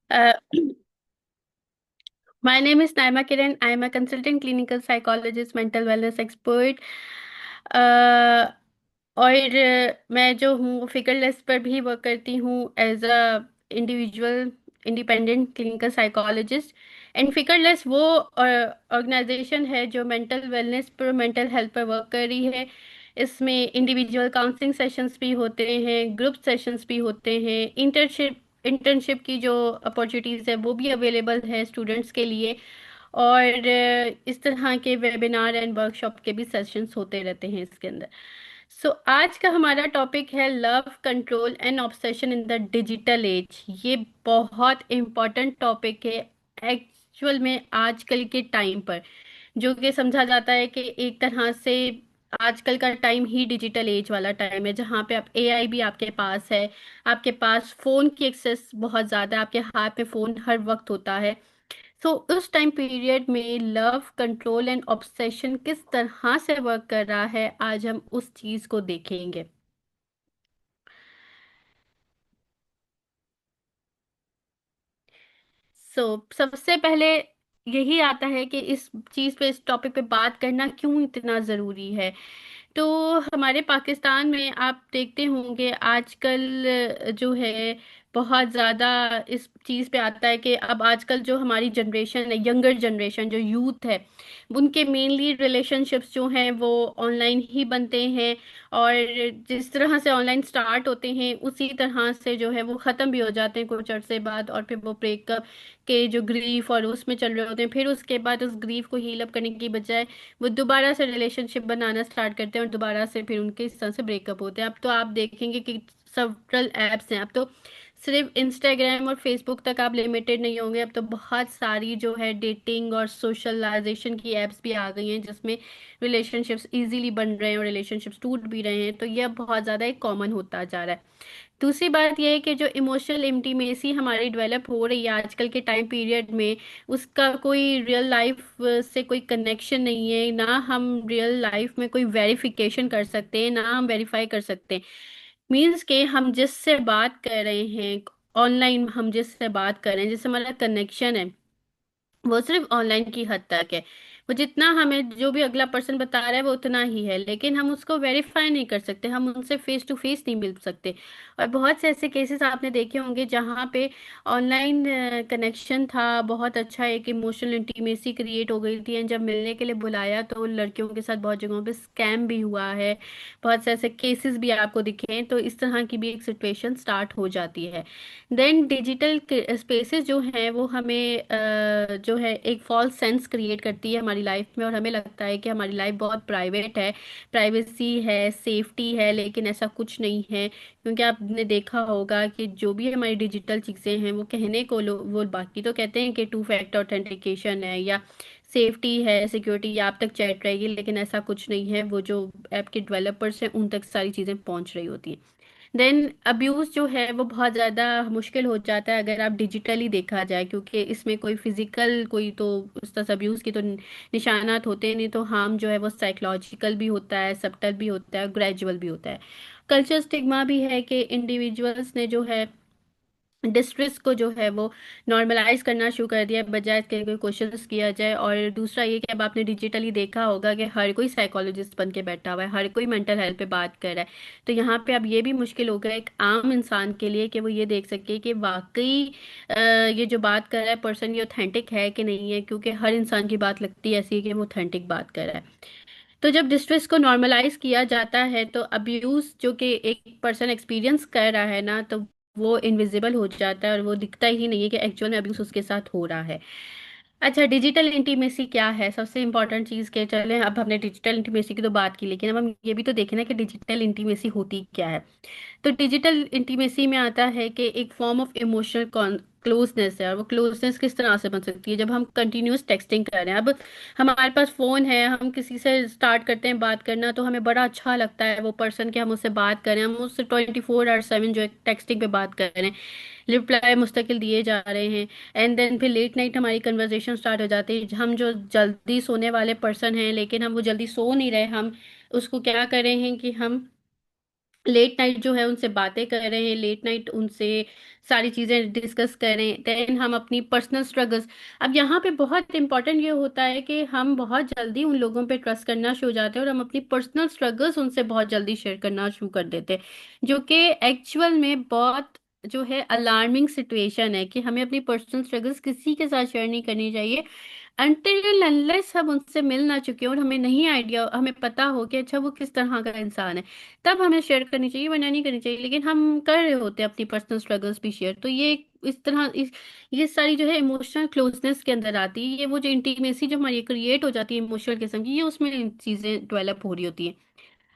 Uh, My name is Naima Kiran. I am a consultant clinical psychologist, mental wellness expert. Uh, और मैं जो हूँ वो फिगरलेस पर भी वर्क करती हूँ as a individual independent clinical psychologist. And Figureless वो ऑर्गेनाइजेशन है जो मेंटल वेलनेस पर, मेंटल हेल्थ पर वर्क कर रही है। इसमें इंडिविजुअल काउंसलिंग सेशंस भी होते हैं, ग्रुप सेशंस भी होते हैं, इंटर्नशिप की जो अपॉर्चुनिटीज़ है वो भी अवेलेबल है स्टूडेंट्स के लिए। और इस तरह के वेबिनार एंड वर्कशॉप के भी सेशंस होते रहते हैं इसके अंदर। सो आज का हमारा टॉपिक है love control and obsession in the digital age. ये बहुत इम्पोर्टेंट टॉपिक है एक्चुअल में आजकल के टाइम पर, जो कि समझा जाता है कि एक तरह से आजकल का टाइम ही डिजिटल एज वाला टाइम है, जहाँ पे आप एआई भी आपके पास है, आपके पास फोन की एक्सेस बहुत ज्यादा है, आपके हाथ में फोन हर वक्त होता है। सो उस टाइम पीरियड में लव कंट्रोल एंड ऑब्सेशन किस तरह से वर्क कर रहा है, आज हम उस चीज को देखेंगे। सबसे पहले यही आता है कि इस चीज पे, इस टॉपिक पे बात करना क्यों इतना जरूरी है। तो हमारे पाकिस्तान में आप देखते होंगे आजकल जो है बहुत ज़्यादा इस चीज़ पे आता है कि अब आजकल जो हमारी जनरेशन है, यंगर जनरेशन जो यूथ है, उनके मेनली रिलेशनशिप्स जो हैं वो ऑनलाइन ही बनते हैं। और जिस तरह से ऑनलाइन स्टार्ट होते हैं उसी तरह से जो है वो ख़त्म भी हो जाते हैं कुछ अरसे बाद, और फिर वो ब्रेकअप के जो ग्रीफ और उसमें चल रहे होते हैं, फिर उसके बाद उस ग्रीफ को हील अप करने की बजाय वो दोबारा से रिलेशनशिप बनाना स्टार्ट करते हैं और दोबारा से फिर उनके इस तरह से ब्रेकअप होते हैं। अब तो आप देखेंगे कि सेवरल एप्स हैं, अब तो सिर्फ इंस्टाग्राम और फेसबुक तक आप लिमिटेड नहीं होंगे, अब तो बहुत सारी जो है डेटिंग और सोशलाइजेशन की एप्स भी आ गई हैं जिसमें रिलेशनशिप्स इजीली बन रहे हैं और रिलेशनशिप्स टूट भी रहे हैं। तो यह बहुत ज़्यादा एक कॉमन होता जा रहा है। दूसरी बात यह है कि जो इमोशनल इंटीमेसी हमारी डेवलप हो रही है आजकल के टाइम पीरियड में, उसका कोई रियल लाइफ से कोई कनेक्शन नहीं है। ना हम रियल लाइफ में कोई वेरिफिकेशन कर सकते हैं, ना हम वेरीफाई कर सकते हैं। मीन्स के हम जिससे बात कर रहे हैं ऑनलाइन, हम जिससे बात कर रहे हैं, जिससे हमारा कनेक्शन है, वो सिर्फ ऑनलाइन की हद तक है। वो जितना हमें जो भी अगला पर्सन बता रहा है वो उतना ही है, लेकिन हम उसको वेरीफाई नहीं कर सकते, हम उनसे फेस टू फेस नहीं मिल सकते। और बहुत से ऐसे केसेस आपने देखे होंगे जहाँ पे ऑनलाइन कनेक्शन था, बहुत अच्छा एक इमोशनल इंटीमेसी क्रिएट हो गई थी, एंड जब मिलने के लिए बुलाया तो उन लड़कियों के साथ बहुत जगहों पे स्कैम भी हुआ है। बहुत से ऐसे केसेस भी आपको दिखे हैं, तो इस तरह की भी एक सिचुएशन स्टार्ट हो जाती है। देन डिजिटल स्पेसेस जो हैं वो हमें जो है एक फॉल्स सेंस क्रिएट करती है हमारी लाइफ में, और हमें लगता है कि हमारी लाइफ बहुत प्राइवेट है, प्राइवेसी है, सेफ्टी है, लेकिन ऐसा कुछ नहीं है। क्योंकि आपने देखा होगा कि जो भी हमारी डिजिटल चीज़ें हैं वो कहने को वो बाकी तो कहते हैं कि टू फैक्टर ऑथेंटिकेशन है या सेफ्टी है, सिक्योरिटी, या आप तक चैट रहेगी, लेकिन ऐसा कुछ नहीं है। वो जो ऐप के डेवलपर्स हैं उन तक सारी चीज़ें पहुंच रही होती हैं। देन अब्यूज जो है वो बहुत ज़्यादा मुश्किल हो जाता है अगर आप डिजिटली देखा जाए, क्योंकि इसमें कोई फिजिकल कोई तो उस तरह अब्यूज की तो निशानात होते नहीं, तो हार्म जो है वो साइकोलॉजिकल भी होता है, सबटल भी होता है, ग्रेजुअल भी होता है। कल्चर स्टिग्मा भी है कि इंडिविजुअल्स ने जो है डिस्ट्रेस को जो है वो नॉर्मलाइज करना शुरू कर दिया, बजाय इसके कोई क्वेश्चंस किया जाए। और दूसरा ये कि अब आपने डिजिटली देखा होगा कि हर कोई साइकोलॉजिस्ट बन के बैठा हुआ है, हर कोई मेंटल हेल्थ पे बात कर रहा है। तो यहाँ पे अब ये भी मुश्किल हो गया एक आम इंसान के लिए कि वो ये देख सके कि वाकई ये जो बात कर रहा है पर्सन ये ऑथेंटिक है कि नहीं है, क्योंकि हर इंसान की बात लगती है ऐसी है कि वो ऑथेंटिक बात कर रहा है। तो जब डिस्ट्रेस को नॉर्मलाइज किया जाता है तो अब्यूज जो कि एक पर्सन एक्सपीरियंस कर रहा है ना, तो वो इनविजिबल हो जाता है और वो दिखता ही नहीं है कि एक्चुअल में अब्यूज उसके साथ हो रहा है। अच्छा, डिजिटल इंटीमेसी क्या है? सबसे इंपॉर्टेंट चीज़ के चले, अब हमने डिजिटल इंटीमेसी की तो बात की, लेकिन अब हम ये भी तो देखें ना कि डिजिटल इंटीमेसी होती क्या है। तो डिजिटल इंटीमेसी में आता है कि एक फॉर्म ऑफ इमोशनल क्लोजनेस है, और वो क्लोजनेस किस तरह से बन सकती है जब हम कंटिन्यूस टेक्सटिंग कर रहे हैं। अब हमारे पास फ़ोन है, हम किसी से स्टार्ट करते हैं बात करना तो हमें बड़ा अच्छा लगता है वो पर्सन के हम उससे बात करें, हम उससे 24/7 जो है टेक्सटिंग पे बात कर रहे हैं, रिप्लाई मुस्तकिल दिए जा रहे हैं। एंड देन फिर लेट नाइट हमारी कन्वर्सेशन स्टार्ट हो जाती है, हम जो जल्दी सोने वाले पर्सन हैं लेकिन हम वो जल्दी सो नहीं रहे, हम उसको क्या कर रहे हैं कि हम लेट नाइट जो है उनसे बातें कर रहे हैं, लेट नाइट उनसे सारी चीजें डिस्कस करें, देन हम अपनी पर्सनल स्ट्रगल्स। अब यहाँ पे बहुत इंपॉर्टेंट ये होता है कि हम बहुत जल्दी उन लोगों पे ट्रस्ट करना शुरू हो जाते हैं और हम अपनी पर्सनल स्ट्रगल्स उनसे बहुत जल्दी शेयर करना शुरू कर देते हैं, जो कि एक्चुअल में बहुत जो है अलार्मिंग सिचुएशन है कि हमें अपनी पर्सनल स्ट्रगल्स किसी के साथ शेयर नहीं करनी चाहिए अनटिल अनलेस हम उनसे मिल ना चुके हों और हमें नहीं आइडिया, हमें पता हो कि अच्छा वो किस तरह का इंसान है, तब हमें शेयर करनी चाहिए, वरना नहीं करनी चाहिए। लेकिन हम कर रहे होते हैं अपनी पर्सनल स्ट्रगल्स भी शेयर, तो ये इस तरह ये सारी जो है इमोशनल क्लोजनेस के अंदर आती है, ये वो जो इंटीमेसी जो हमारी क्रिएट हो जाती है इमोशनल किस्म की, ये उसमें चीजें डेवलप हो रही होती है।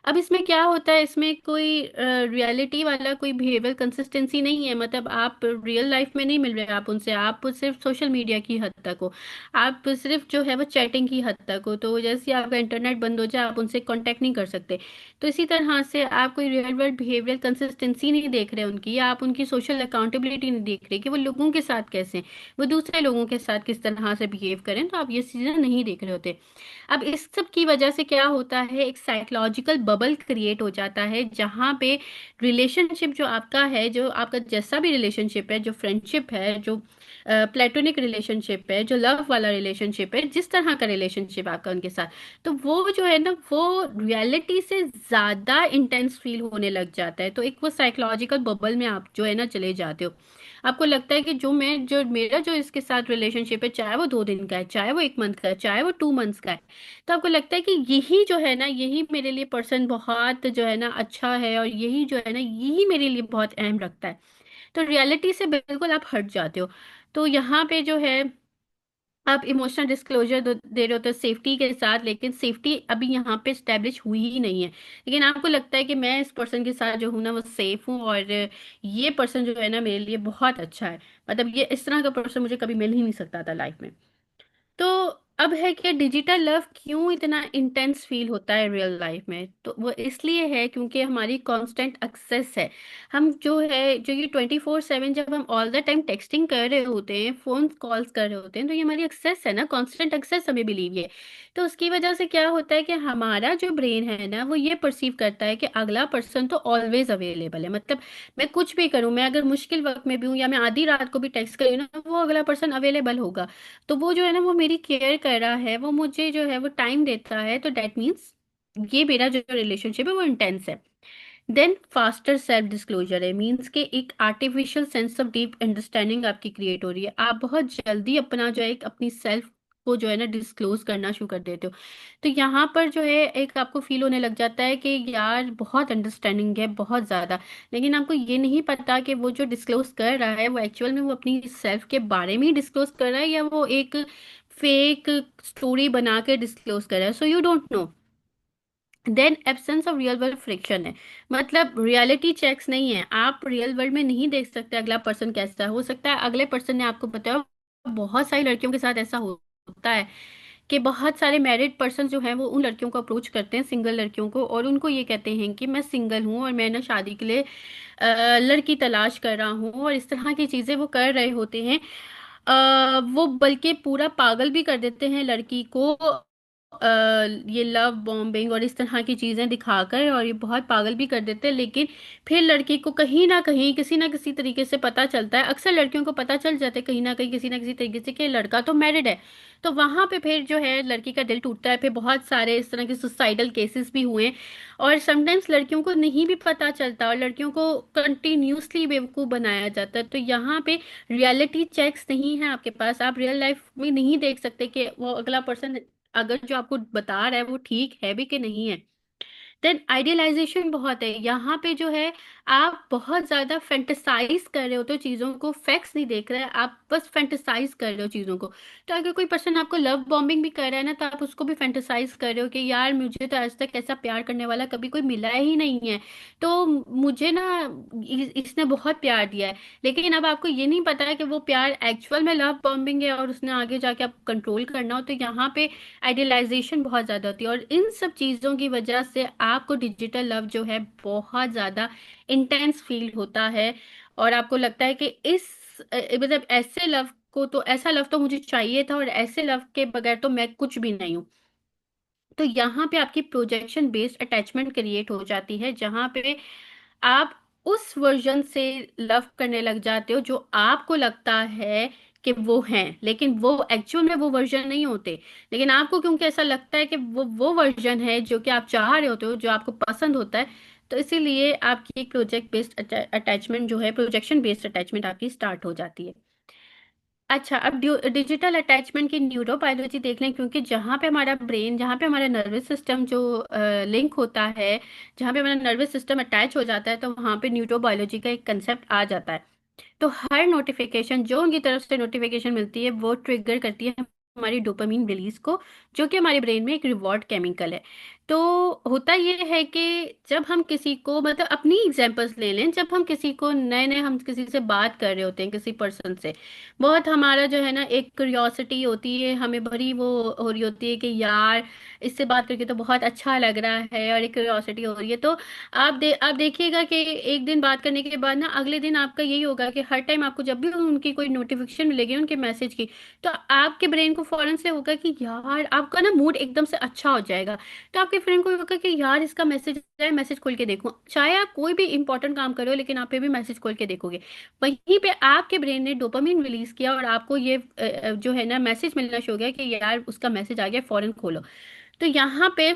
अब इसमें क्या होता है, इसमें कोई रियलिटी वाला कोई बिहेवियर कंसिस्टेंसी नहीं है, मतलब आप रियल लाइफ में नहीं मिल रहे आप उनसे, आप सिर्फ सोशल मीडिया की हद तक हो, आप सिर्फ जो है वो चैटिंग की हद तक हो, तो जैसे ही आपका इंटरनेट बंद हो जाए आप उनसे कांटेक्ट नहीं कर सकते। तो इसी तरह से आप कोई रियल वर्ल्ड बिहेवियर कंसिस्टेंसी नहीं देख रहे उनकी, या आप उनकी सोशल अकाउंटेबिलिटी नहीं देख रहे कि वो लोगों के साथ कैसे हैं, वो दूसरे लोगों के साथ किस तरह से बिहेव करें, तो आप ये चीजें नहीं देख रहे होते। अब इस सब की वजह से क्या होता है, एक साइकोलॉजिकल बबल क्रिएट हो जाता है जहां पे रिलेशनशिप जो आपका है, जो आपका जैसा भी रिलेशनशिप है, जो फ्रेंडशिप है, जो प्लेटोनिक रिलेशनशिप है, जो लव वाला रिलेशनशिप है, जिस तरह का रिलेशनशिप आपका उनके साथ, तो वो जो है ना वो रियलिटी से ज्यादा इंटेंस फील होने लग जाता है, तो एक वो साइकोलॉजिकल बबल में आप जो है ना चले जाते हो। आपको लगता है कि जो मेरा जो इसके साथ रिलेशनशिप है, चाहे वो 2 दिन का है, चाहे वो 1 मंथ का है, चाहे वो 2 मंथ्स का है, तो आपको लगता है कि यही जो है ना, यही मेरे लिए पर्सन बहुत जो है ना अच्छा है, और यही जो है ना यही मेरे लिए बहुत अहम रखता है। तो रियलिटी से बिल्कुल आप हट जाते हो। तो यहाँ पे जो है आप इमोशनल डिस्क्लोजर दे रहे होते हो सेफ्टी के साथ, लेकिन सेफ्टी अभी यहाँ पे स्टेब्लिश हुई ही नहीं है, लेकिन आपको लगता है कि मैं इस पर्सन के साथ जो हूँ ना वो सेफ हूँ, और ये पर्सन जो है ना मेरे लिए बहुत अच्छा है, मतलब ये इस तरह का पर्सन मुझे कभी मिल ही नहीं सकता था लाइफ में। तो अब है कि डिजिटल लव क्यों इतना इंटेंस फील होता है रियल लाइफ में, तो वो इसलिए है क्योंकि हमारी कांस्टेंट एक्सेस है। हम जो है जो ये 24/7 जब हम ऑल द टाइम टेक्सटिंग कर रहे होते हैं, फोन कॉल्स कर रहे होते हैं, तो ये हमारी एक्सेस है ना, कांस्टेंट एक्सेस हमें बिलीव है। तो उसकी वजह से क्या होता है कि हमारा जो ब्रेन है ना वो ये परसीव करता है कि अगला पर्सन तो ऑलवेज अवेलेबल है, मतलब मैं कुछ भी करूं, मैं अगर मुश्किल वक्त में भी हूँ या मैं आधी रात को भी टेक्स्ट करूँ ना, वो अगला पर्सन अवेलेबल होगा। तो वो जो है ना वो मेरी केयर कर रहा है, वो मुझे जो है वो टाइम देता है, तो डेट मीन्स ये मेरा जो रिलेशनशिप है वो इंटेंस है। देन फास्टर सेल्फ डिस्क्लोजर है, मीन्स के एक artificial sense of deep understanding आपकी क्रिएट हो रही है, आप बहुत जल्दी अपना जो है एक अपनी सेल्फ को जो है ना डिस्क्लोज करना शुरू कर देते हो। तो यहाँ पर जो है एक आपको फील होने लग जाता है कि यार बहुत अंडरस्टैंडिंग है, बहुत ज्यादा, लेकिन आपको ये नहीं पता कि वो जो डिस्क्लोज कर रहा है वो एक्चुअल में वो अपनी सेल्फ के बारे में ही डिस्क्लोज कर रहा है, या वो एक फेक स्टोरी बना के डिस्क्लोज कर रहा है, so you don't know. Then absence of real world friction है, मतलब रियलिटी चेक्स नहीं है, आप रियल वर्ल्ड में नहीं देख सकते अगला पर्सन कैसा है, हो सकता है अगले पर्सन ने आपको बताया, बहुत सारी लड़कियों के साथ ऐसा होता है कि बहुत सारे मैरिड पर्सन जो हैं वो उन लड़कियों को अप्रोच करते हैं, सिंगल लड़कियों को, और उनको ये कहते हैं कि मैं सिंगल हूँ और मैं ना शादी के लिए लड़की तलाश कर रहा हूँ, और इस तरह की चीजें वो कर रहे होते हैं। वो बल्कि पूरा पागल भी कर देते हैं लड़की को, ये लव बॉम्बिंग और इस तरह की चीजें दिखाकर, और ये बहुत पागल भी कर देते हैं, लेकिन फिर लड़की को कहीं ना किसी तरीके से पता चलता है, अक्सर लड़कियों को पता चल जाता है कहीं ना कहीं किसी ना किसी तरीके से कि लड़का तो मैरिड है। तो वहां पे फिर जो है लड़की का दिल टूटता है, फिर बहुत सारे इस तरह के सुसाइडल केसेस भी हुए, और समटाइम्स लड़कियों को नहीं भी पता चलता और लड़कियों को कंटिन्यूसली बेवकूफ बनाया जाता है। तो यहाँ पे रियलिटी चेक्स नहीं है आपके पास, आप रियल लाइफ में नहीं देख सकते कि वो अगला पर्सन अगर जो आपको बता रहा है वो ठीक है भी कि नहीं है। देन आइडियलाइजेशन बहुत है यहाँ पे जो है, आप बहुत ज्यादा फेंटिसाइज कर रहे हो तो चीजों को, फैक्ट्स नहीं देख रहे हैं, आप बस फेंटिसाइज कर रहे हो चीजों को। तो अगर कोई पर्सन आपको लव बॉम्बिंग भी कर रहा है ना, तो आप उसको भी फेंटिसाइज कर रहे हो कि यार मुझे तो आज तक ऐसा प्यार करने वाला कभी कोई मिला ही नहीं है, तो मुझे ना इसने बहुत प्यार दिया है। लेकिन अब आपको ये नहीं पता है कि वो प्यार एक्चुअल में लव बॉम्बिंग है और उसने आगे जाके आप कंट्रोल करना हो, तो यहाँ पे आइडियलाइजेशन बहुत ज्यादा होती है, और इन सब चीजों की वजह से आपको डिजिटल लव जो है बहुत ज्यादा इंटेंस फील होता है, और आपको लगता है कि इस मतलब ऐसे लव को तो, ऐसा लव तो मुझे चाहिए था, और ऐसे लव के बगैर तो मैं कुछ भी नहीं हूँ। तो यहाँ पे आपकी प्रोजेक्शन बेस्ड अटैचमेंट क्रिएट हो जाती है, जहाँ पे आप उस वर्जन से लव करने लग जाते हो जो आपको लगता है कि वो हैं, लेकिन वो एक्चुअल में वो वर्जन नहीं होते। लेकिन आपको क्योंकि ऐसा लगता है कि वो वर्जन है जो कि आप चाह रहे होते हो, जो आपको पसंद होता है, तो इसीलिए आपकी एक प्रोजेक्ट बेस्ड अटैचमेंट जो है, प्रोजेक्शन बेस्ड अटैचमेंट आपकी स्टार्ट हो जाती है। अच्छा, अब डिजिटल अटैचमेंट की न्यूरोबायोलॉजी देख लें, क्योंकि जहाँ पे हमारा ब्रेन, जहाँ पे हमारा नर्वस सिस्टम जो लिंक होता है, जहाँ पे हमारा नर्वस सिस्टम अटैच हो जाता है, तो वहाँ पे न्यूरोबायोलॉजी का एक कंसेप्ट आ जाता है। तो हर नोटिफिकेशन जो उनकी तरफ से नोटिफिकेशन मिलती है वो ट्रिगर करती है हमारी डोपामीन रिलीज को, जो कि हमारे ब्रेन में एक रिवॉर्ड केमिकल है। तो होता ये है कि जब हम किसी को, मतलब अपनी एग्जांपल्स ले लें, जब हम किसी को नए नए, हम किसी से बात कर रहे होते हैं, किसी पर्सन से, बहुत हमारा जो है ना एक क्यूरियोसिटी होती है, हमें भरी वो हो रही होती है कि यार इससे बात करके तो बहुत अच्छा लग रहा है, और एक क्यूरियोसिटी हो रही है। तो आप देखिएगा कि एक दिन बात करने के बाद ना अगले दिन आपका यही होगा कि हर टाइम आपको जब भी उनकी कोई नोटिफिकेशन मिलेगी उनके मैसेज की, तो आपके ब्रेन को फौरन से होगा कि यार, आपका ना मूड एकदम से अच्छा हो जाएगा। तो आपके फ्रेंड को होगा कि यार इसका मैसेज है, मैसेज खोल के देखूं। चाहे आप कोई भी इंपॉर्टेंट काम करो, लेकिन आप पे भी मैसेज खोल के देखोगे। वहीं पे आपके ब्रेन ने डोपामिन रिलीज किया और आपको ये जो है ना मैसेज मिलना शुरू हो गया कि यार उसका मैसेज आ गया, फौरन खोलो। तो यहाँ पे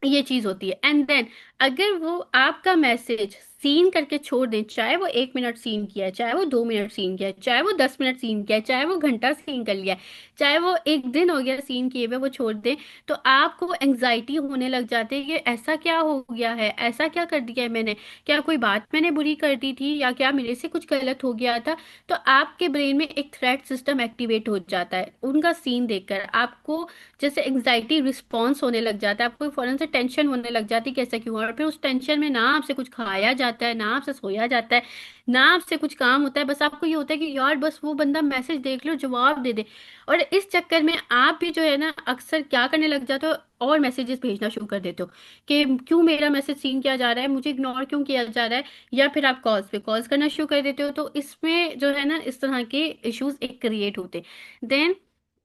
ये चीज होती है। एंड देन अगर वो आपका मैसेज सीन करके छोड़ दें, चाहे वो 1 मिनट सीन किया है, चाहे वो 2 मिनट सीन किया है, चाहे वो 10 मिनट सीन किया है, चाहे वो घंटा सीन कर लिया है, चाहे वो एक दिन हो गया सीन किए हुए, वो छोड़ दें, तो आपको एंग्जाइटी होने लग जाती है कि ऐसा क्या हो गया है, ऐसा क्या कर दिया है मैंने, क्या कोई बात मैंने बुरी कर दी थी, या क्या मेरे से कुछ गलत हो गया था। तो आपके ब्रेन में एक थ्रेट सिस्टम एक्टिवेट हो जाता है उनका सीन देखकर। आपको जैसे एंग्जाइटी रिस्पॉन्स होने लग जाता है, आपको फौरन से टेंशन होने लग जाती है कि ऐसा क्यों हुआ, और फिर उस टेंशन में ना आपसे कुछ खाया जाता है, ना आपसे सोया जाता है, ना आपसे कुछ काम होता है। बस आपको ये होता है कि यार बस वो बंदा मैसेज देख लो, जवाब दे दे। और इस चक्कर में आप भी जो है ना अक्सर क्या करने लग जाते हो, और मैसेजेस भेजना शुरू कर देते हो कि क्यों मेरा मैसेज सीन किया जा रहा है, मुझे इग्नोर क्यों किया जा रहा है, या फिर आप कॉल्स पे कॉल्स करना शुरू कर देते हो। तो इसमें जो है ना इस तरह के इश्यूज एक क्रिएट होते हैं। देन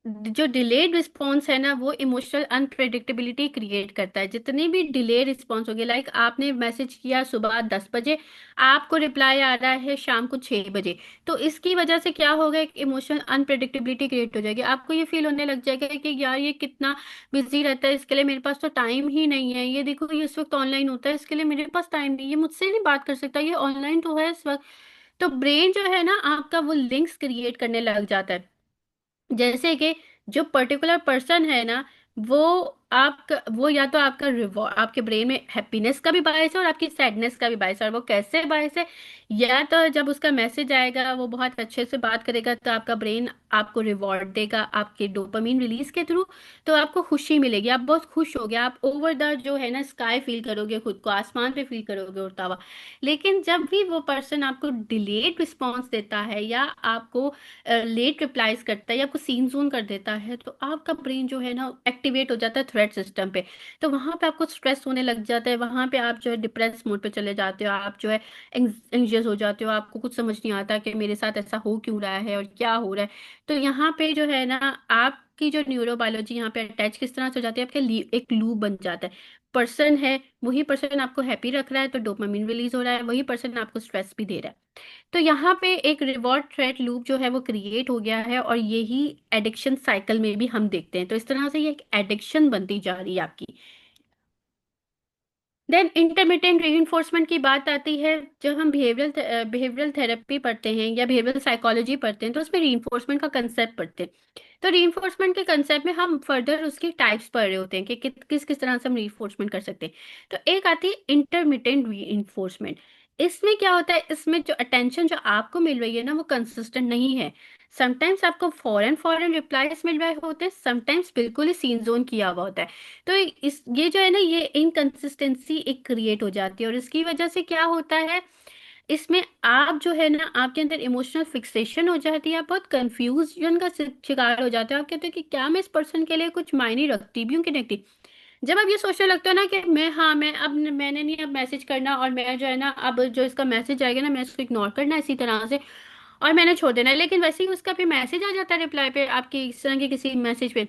जो डिलेड रिस्पॉन्स है ना, वो इमोशनल अनप्रेडिक्टेबिलिटी क्रिएट करता है। जितने भी डिले रिस्पॉन्स हो गए, लाइक आपने मैसेज किया सुबह 10 बजे, आपको रिप्लाई आ रहा है शाम को 6 बजे, तो इसकी वजह से क्या होगा, एक इमोशनल अनप्रेडिक्टेबिलिटी क्रिएट हो जाएगी। आपको ये फील होने लग जाएगा कि यार ये कितना बिजी रहता है, इसके लिए मेरे पास तो टाइम ही नहीं है, ये देखो ये इस वक्त ऑनलाइन होता है, इसके लिए मेरे पास टाइम नहीं, ये मुझसे नहीं बात कर सकता, ये ऑनलाइन तो है इस वक्त। तो ब्रेन जो है ना आपका वो लिंक्स क्रिएट करने लग जाता है, जैसे कि जो पर्टिकुलर पर्सन है ना, वो आपका, वो या तो आपका रिवॉर्ड, आपके ब्रेन में हैप्पीनेस का भी बायस है और आपकी सैडनेस का भी बायस है। और वो कैसे बायस है, या तो जब उसका मैसेज आएगा, वो बहुत अच्छे से बात करेगा, तो आपका ब्रेन आपको रिवॉर्ड देगा आपके डोपामीन रिलीज के थ्रू, तो आपको खुशी मिलेगी, आप बहुत खुश होगे, आप ओवर द जो है ना स्काई फील करोगे, खुद को आसमान पे फील करोगे उड़ता हुआ। लेकिन जब भी वो पर्सन आपको डिलेड रिस्पॉन्स देता है, या आपको लेट रिप्लाईज करता है, या आपको सीन जोन कर देता है, तो आपका ब्रेन जो है ना एक्टिवेट हो जाता है थ्रेट सिस्टम पे। तो वहां पे आपको स्ट्रेस होने लग जाता है, वहां पे आप जो है डिप्रेस मोड पे चले जाते हो, आप जो है एंग्जियस हो जाते हो, आपको कुछ समझ नहीं आता कि मेरे साथ ऐसा हो क्यों रहा है और क्या हो रहा है। तो यहाँ पे जो है ना आपकी जो न्यूरोबायोलॉजी यहाँ पे अटैच किस तरह से हो जाती है, आपके एक लूप बन जाता है। पर्सन है, वही पर्सन आपको हैप्पी रख रहा है तो डोपामिन रिलीज हो रहा है, वही पर्सन आपको स्ट्रेस भी दे रहा है। तो यहाँ पे एक रिवॉर्ड थ्रेट लूप जो है वो क्रिएट हो गया है, और यही एडिक्शन साइकिल में भी हम देखते हैं। तो इस तरह से ये एक एडिक्शन बनती जा रही है आपकी। देन इंटरमिटेंट रीइंफोर्समेंट की बात आती है। जब हम बिहेवियरल थेरेपी पढ़ते हैं या बिहेवियरल साइकोलॉजी पढ़ते हैं, तो उसमें रीइंफोर्समेंट का कंसेप्ट पढ़ते हैं। तो रीइंफोर्समेंट के कंसेप्ट में हम फर्दर उसकी टाइप्स पढ़ रहे होते हैं कि किस किस तरह से हम रीइंफोर्समेंट कर सकते हैं। तो एक आती है इंटरमिटेंट रीइंफोर्समेंट। इसमें क्या होता है, इसमें जो अटेंशन जो आपको मिल रही है ना, वो कंसिस्टेंट नहीं है। समटाइम्स आपको फॉरन फॉरन रिप्लाईज मिल रहे होते हैं, समटाइम्स बिल्कुल ही सीन जोन किया हुआ होता है। तो इस ये जो है ना, ये इनकंसिस्टेंसी एक क्रिएट हो जाती है, और इसकी वजह से क्या होता है, इसमें आप जो है ना आपके अंदर इमोशनल फिक्सेशन हो जाती है, आप बहुत कंफ्यूजन का शिकार हो जाते हो। आप कहते हो कि क्या मैं इस पर्सन के लिए कुछ मायने रखती भी हूँ कि नहीं रखती। जब आप ये सोचने लगते हो ना कि मैं, हाँ मैं अब, मैंने नहीं अब मैसेज करना, और मैं जो है ना अब जो इसका मैसेज आएगा ना मैं इसको इग्नोर करना है इसी तरह से, और मैंने छोड़ देना है। लेकिन वैसे ही उसका फिर मैसेज आ जाता है रिप्लाई पे, आपके इस तरह के किसी मैसेज पे,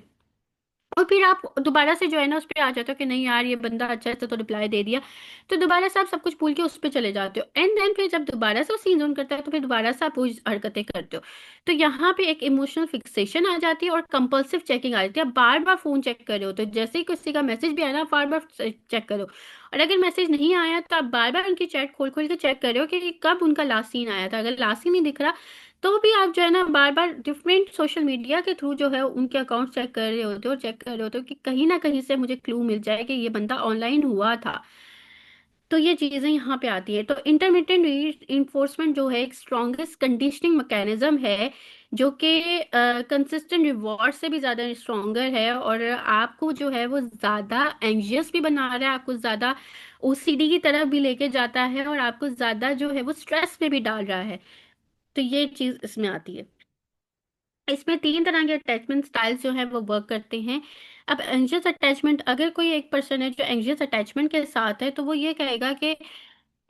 और फिर आप दोबारा से जो है ना उस पे आ जाते हो कि नहीं यार ये बंदा अच्छा है तो रिप्लाई दे दिया। तो दोबारा से आप सब कुछ भूल के उस पे चले जाते हो, एंड देन फिर जब दोबारा से वो सीन ऑन करता है तो फिर दोबारा से आप वही हरकतें करते हो। तो यहाँ पे एक इमोशनल फिक्सेशन आ जाती है और कंपल्सिव चेकिंग आ जाती है। आप बार बार फोन चेक कर रहे हो, तो जैसे ही किसी का मैसेज भी आया ना बार बार चेक करो। और अगर मैसेज नहीं आया तो आप बार बार उनकी चैट खोल खोल के चेक कर रहे हो कि कब उनका लास्ट सीन आया था। अगर लास्ट सीन नहीं दिख रहा तो भी आप जो है ना बार बार डिफरेंट सोशल मीडिया के थ्रू जो है उनके अकाउंट चेक कर रहे होते हो, चेक कर रहे होते हो कि कहीं ना कहीं से मुझे क्लू मिल जाए कि ये बंदा ऑनलाइन हुआ था। तो ये चीजें यहाँ पे आती है। तो इंटरमिटेंट री जो है एक स्ट्रॉन्गेस्ट कंडीशनिंग मैकेनिज्म है, जो कि कंसिस्टेंट रिवॉर्ड से भी ज्यादा स्ट्रॉन्गर है, और आपको जो है वो ज्यादा एंग्जियस भी बना रहा है, आपको ज्यादा ओसीडी की तरफ भी लेके जाता है, और आपको ज्यादा जो है वो स्ट्रेस में भी डाल रहा है। तो ये चीज इसमें आती है। इसमें तीन तरह के अटैचमेंट स्टाइल्स जो है वो वर्क करते हैं। अब एंग्जियस अटैचमेंट, अगर कोई एक पर्सन है जो एंग्जियस अटैचमेंट के साथ है तो वो ये कहेगा कि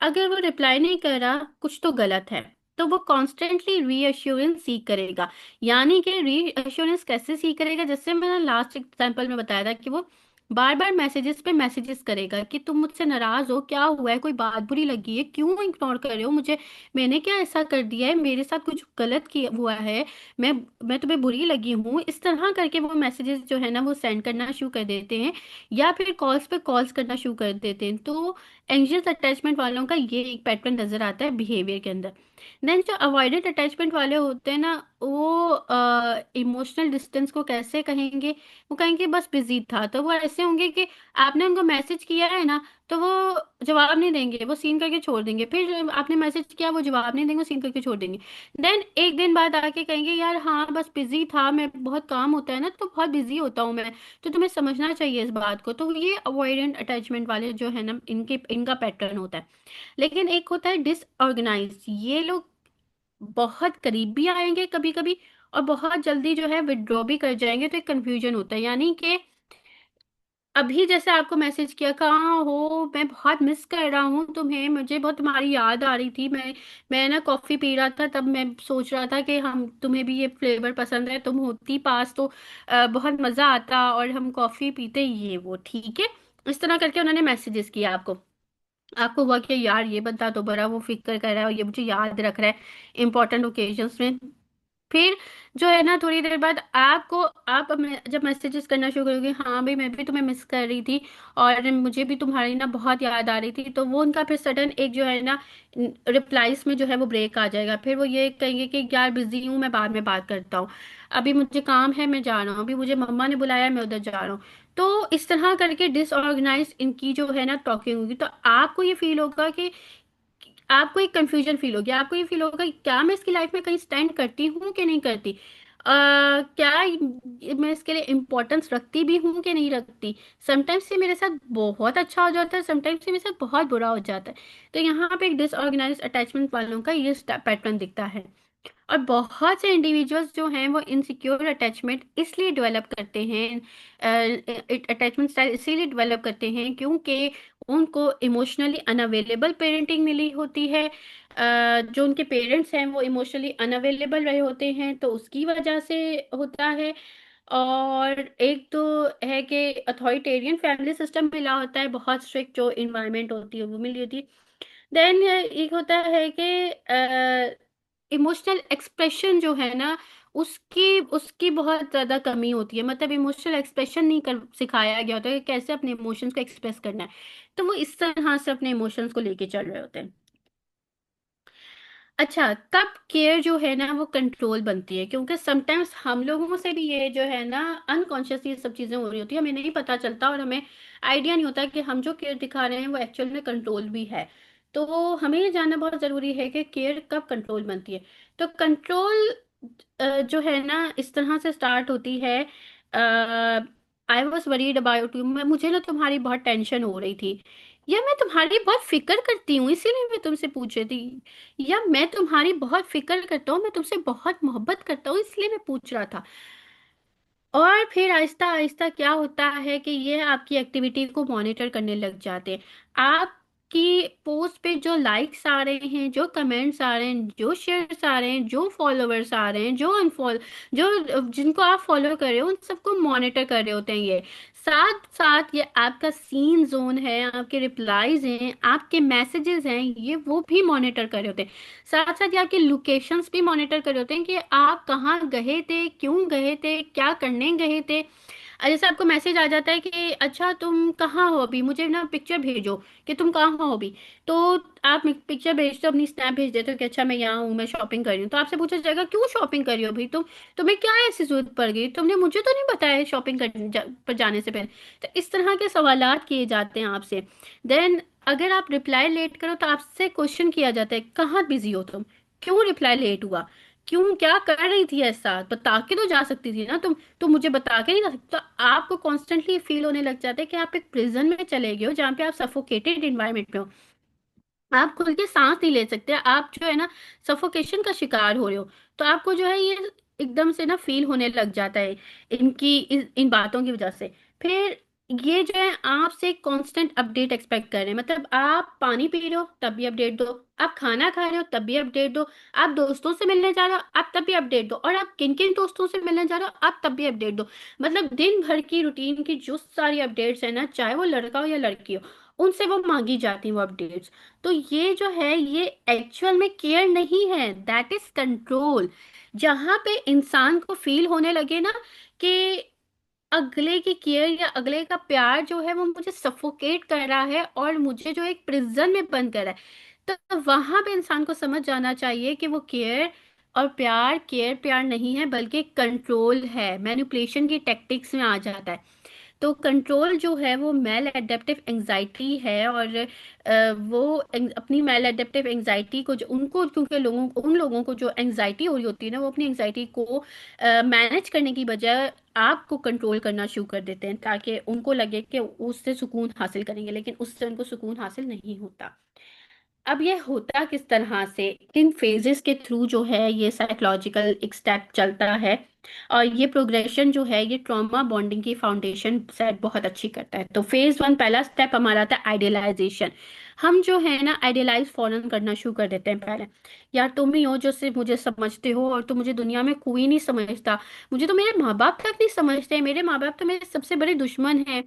अगर वो रिप्लाई नहीं कर रहा कुछ तो गलत है। तो वो कॉन्स्टेंटली रीअश्योरेंस सीख करेगा। यानी कि रीअश्योरेंस कैसे सीख करेगा, जैसे मैंने लास्ट एग्जांपल में बताया था कि वो बार बार मैसेजेस पे मैसेजेस करेगा कि तुम मुझसे नाराज हो, क्या हुआ है, कोई बात बुरी लगी है, क्यों इग्नोर कर रहे हो मुझे, मैंने क्या ऐसा कर दिया है, मेरे साथ कुछ गलत किया हुआ है, मैं मैं तुम्हें बुरी लगी हूँ, इस तरह करके वो मैसेजेस जो है ना वो सेंड करना शुरू कर देते हैं। या फिर कॉल्स पे कॉल्स करना शुरू कर देते हैं। तो एंग्जियस अटैचमेंट वालों का ये एक पैटर्न नजर आता है बिहेवियर के अंदर। देन जो अवॉइडेड अटैचमेंट वाले होते हैं ना, वो इमोशनल डिस्टेंस को कैसे कहेंगे, वो कहेंगे बस बिजी था। तो वो ऐसे होंगे कि आपने उनको मैसेज किया है ना तो वो जवाब नहीं देंगे, वो सीन करके छोड़ देंगे। फिर जब आपने मैसेज किया वो जवाब नहीं देंगे, वो सीन करके छोड़ देंगे। देन एक दिन बाद आके कहेंगे यार हाँ बस बिजी था, मैं बहुत काम होता है ना तो बहुत बिजी होता हूँ मैं, तो तुम्हें समझना चाहिए इस बात को। तो ये अवॉइडेंट अटैचमेंट वाले जो है ना इनके इनका पैटर्न होता है। लेकिन एक होता है डिसऑर्गेनाइज, ये लोग बहुत करीब भी आएंगे कभी कभी और बहुत जल्दी जो है विड्रॉ भी कर जाएंगे। तो एक कंफ्यूजन होता है, यानी कि अभी जैसे आपको मैसेज किया कहाँ हो, मैं बहुत मिस कर रहा हूँ तुम्हें, मुझे बहुत तुम्हारी याद आ रही थी, मैं ना कॉफी पी रहा था तब मैं सोच रहा था कि हम तुम्हें भी ये फ्लेवर पसंद है, तुम होती पास तो बहुत मजा आता और हम कॉफी पीते, ये वो ठीक है। इस तरह करके उन्होंने मैसेजेस किया आपको। आपको हुआ कि यार ये बंदा तो बड़ा वो फिक्र कर रहा है और ये मुझे याद रख रहा है इंपॉर्टेंट ओकेजन्स में। फिर जो है ना थोड़ी देर बाद आपको, आप जब मैसेजेस करना शुरू करोगे, हाँ भाई मैं भी तुम्हें मिस कर रही थी और मुझे भी तुम्हारी ना बहुत याद आ रही थी, तो वो उनका फिर सडन एक जो है ना रिप्लाईज में जो है वो ब्रेक आ जाएगा। फिर वो ये कहेंगे कि यार बिजी हूँ, मैं बाद में बात करता हूँ, अभी मुझे काम है मैं जा रहा हूँ, अभी मुझे मम्मा ने बुलाया है, मैं उधर जा रहा हूँ। तो इस तरह करके डिसऑर्गेनाइज इनकी जो है ना टॉकिंग होगी। तो आपको ये फील होगा कि आपको एक कंफ्यूजन फील होगी, आपको ये फील होगा कि क्या मैं इसकी लाइफ में कहीं स्टैंड करती हूँ कि नहीं करती, क्या मैं इसके लिए इम्पोर्टेंस रखती भी हूँ कि नहीं रखती। समटाइम्स ये मेरे साथ बहुत अच्छा हो जाता है, समटाइम्स ये मेरे साथ बहुत बुरा हो जाता है। तो यहाँ पे एक डिसऑर्गेनाइज अटैचमेंट वालों का ये पैटर्न दिखता है। और बहुत से इंडिविजुअल्स जो हैं वो इनसिक्योर अटैचमेंट इसलिए डेवलप करते हैं, अटैचमेंट स्टाइल इसीलिए डेवलप करते हैं क्योंकि उनको इमोशनली अनअवेलेबल पेरेंटिंग मिली होती है। जो उनके पेरेंट्स हैं वो इमोशनली अनअवेलेबल रहे होते हैं तो उसकी वजह से होता है। और एक तो है कि अथॉरिटेरियन फैमिली सिस्टम मिला होता है, बहुत स्ट्रिक्ट जो इन्वायरमेंट होती है वो मिली होती है। देन एक होता है कि इमोशनल एक्सप्रेशन जो है ना उसकी उसकी बहुत ज्यादा कमी होती है, मतलब इमोशनल एक्सप्रेशन नहीं कर सिखाया गया होता है कि कैसे अपने इमोशंस को एक्सप्रेस करना है। तो वो इस तरह से अपने इमोशंस को लेके चल रहे होते हैं। अच्छा, कब केयर जो है ना वो कंट्रोल बनती है, क्योंकि समटाइम्स हम लोगों से भी ये जो है ना अनकॉन्शियस ये सब चीजें हो रही होती है, हमें नहीं पता चलता और हमें आइडिया नहीं होता कि हम जो केयर दिखा रहे हैं वो एक्चुअल में कंट्रोल भी है। तो हमें ये जानना बहुत जरूरी है कि केयर कब कंट्रोल बनती है। तो कंट्रोल जो है ना इस तरह से स्टार्ट होती है। I was worried about you, मैं मुझे ना तुम्हारी बहुत टेंशन हो रही थी, या मैं तुम्हारी बहुत फिक्र करती हूँ इसीलिए मैं तुमसे पूछ रही थी, या मैं तुम्हारी बहुत फिक्र करता हूँ, मैं तुमसे बहुत मोहब्बत करता हूँ इसलिए मैं पूछ रहा था। और फिर आहिस्ता आहिस्ता क्या होता है कि ये आपकी एक्टिविटी को मॉनिटर करने लग जाते हैं। आप आपकी पोस्ट पे जो लाइक्स आ रहे हैं, जो कमेंट्स आ रहे हैं, जो शेयर्स आ रहे हैं, जो फॉलोअर्स आ रहे हैं, जो अनफॉलो, जो जिनको आप फॉलो कर रहे हो, उन सबको मॉनिटर कर रहे होते हैं ये। साथ साथ ये आपका सीन जोन है, आपके रिप्लाईज हैं, आपके मैसेजेस हैं, ये वो भी मॉनिटर कर रहे होते हैं। साथ साथ ये आपके लोकेशंस भी मॉनिटर कर रहे होते हैं कि आप कहाँ गए थे, क्यों गए थे, क्या करने गए थे। जैसे आपको मैसेज आ जाता है कि अच्छा तुम कहाँ हो अभी, मुझे ना पिक्चर भेजो कि तुम कहाँ हो अभी। तो आप पिक्चर भेजते हो, अपनी स्नैप भेज देते हो कि अच्छा मैं यहाँ हूँ, मैं शॉपिंग कर रही हूँ। तो आपसे पूछा जाएगा क्यों शॉपिंग कर रही हो अभी तुम, तुम्हें क्या ऐसी जरूरत पड़ गई, तुमने मुझे तो नहीं बताया शॉपिंग पर जाने से पहले। तो इस तरह के सवालात किए जाते हैं आपसे। देन अगर आप रिप्लाई लेट करो तो आपसे क्वेश्चन किया जाता है कहाँ बिजी हो तुम, क्यों रिप्लाई लेट हुआ, क्यों, क्या कर रही थी, ऐसा बता के तो जा सकती थी ना तुम मुझे बता के नहीं जा सकते। तो आपको कॉन्स्टेंटली फील होने लग जाता है कि आप एक प्रिजन में चले गए हो, जहाँ पे आप सफोकेटेड इन्वायरमेंट में हो, आप खुल के सांस नहीं ले सकते, आप जो है ना सफोकेशन का शिकार हो रहे हो। तो आपको जो है ये एकदम से ना फील होने लग जाता है इन बातों की वजह से। फिर ये जो है आपसे कांस्टेंट अपडेट एक्सपेक्ट कर रहे हैं, मतलब आप पानी पी रहे हो तब भी अपडेट दो, आप खाना खा रहे हो तब भी अपडेट दो, आप दोस्तों से मिलने जा रहे हो आप तब भी अपडेट दो, और आप किन किन दोस्तों से मिलने जा रहे हो आप तब भी अपडेट दो। मतलब दिन भर की रूटीन की जो सारी अपडेट्स है ना, चाहे वो लड़का हो या लड़की हो, उनसे वो मांगी जाती हैं वो अपडेट्स। तो ये जो है ये एक्चुअल में केयर नहीं है, दैट इज कंट्रोल। जहां पे इंसान को फील होने लगे ना कि अगले की केयर या अगले का प्यार जो है वो मुझे सफोकेट कर रहा है और मुझे जो एक प्रिजन में बंद कर रहा है, तो वहां पे इंसान को समझ जाना चाहिए कि वो केयर और प्यार, केयर प्यार नहीं है बल्कि कंट्रोल है, मैनिपुलेशन की टेक्टिक्स में आ जाता है। तो कंट्रोल जो है वो मेल एडेप्टिव एंजाइटी है। और वो अपनी मेल एडेप्टिव एंजाइटी को जो उनको, क्योंकि उन लोगों को जो एंजाइटी हो रही होती है ना, वो अपनी एंजाइटी को मैनेज करने की बजाय आपको कंट्रोल करना शुरू कर देते हैं, ताकि उनको लगे कि उससे सुकून हासिल करेंगे, लेकिन उससे उनको सुकून हासिल नहीं होता। अब ये होता किस तरह से, किन फेजेस के थ्रू जो है ये साइकोलॉजिकल एक स्टेप चलता है, और ये प्रोग्रेशन जो है ये ट्रॉमा बॉन्डिंग की फाउंडेशन सेट बहुत अच्छी करता है। तो फेज वन, पहला स्टेप हमारा था आइडियलाइजेशन। हम जो है ना आइडियलाइज फॉरन करना शुरू कर देते हैं पहले। यार तुम ही हो जो सिर्फ मुझे समझते हो, और तो मुझे दुनिया में कोई नहीं समझता, मुझे तो मेरे माँ बाप तक नहीं समझते, मेरे माँ बाप तो मेरे सबसे बड़े दुश्मन हैं,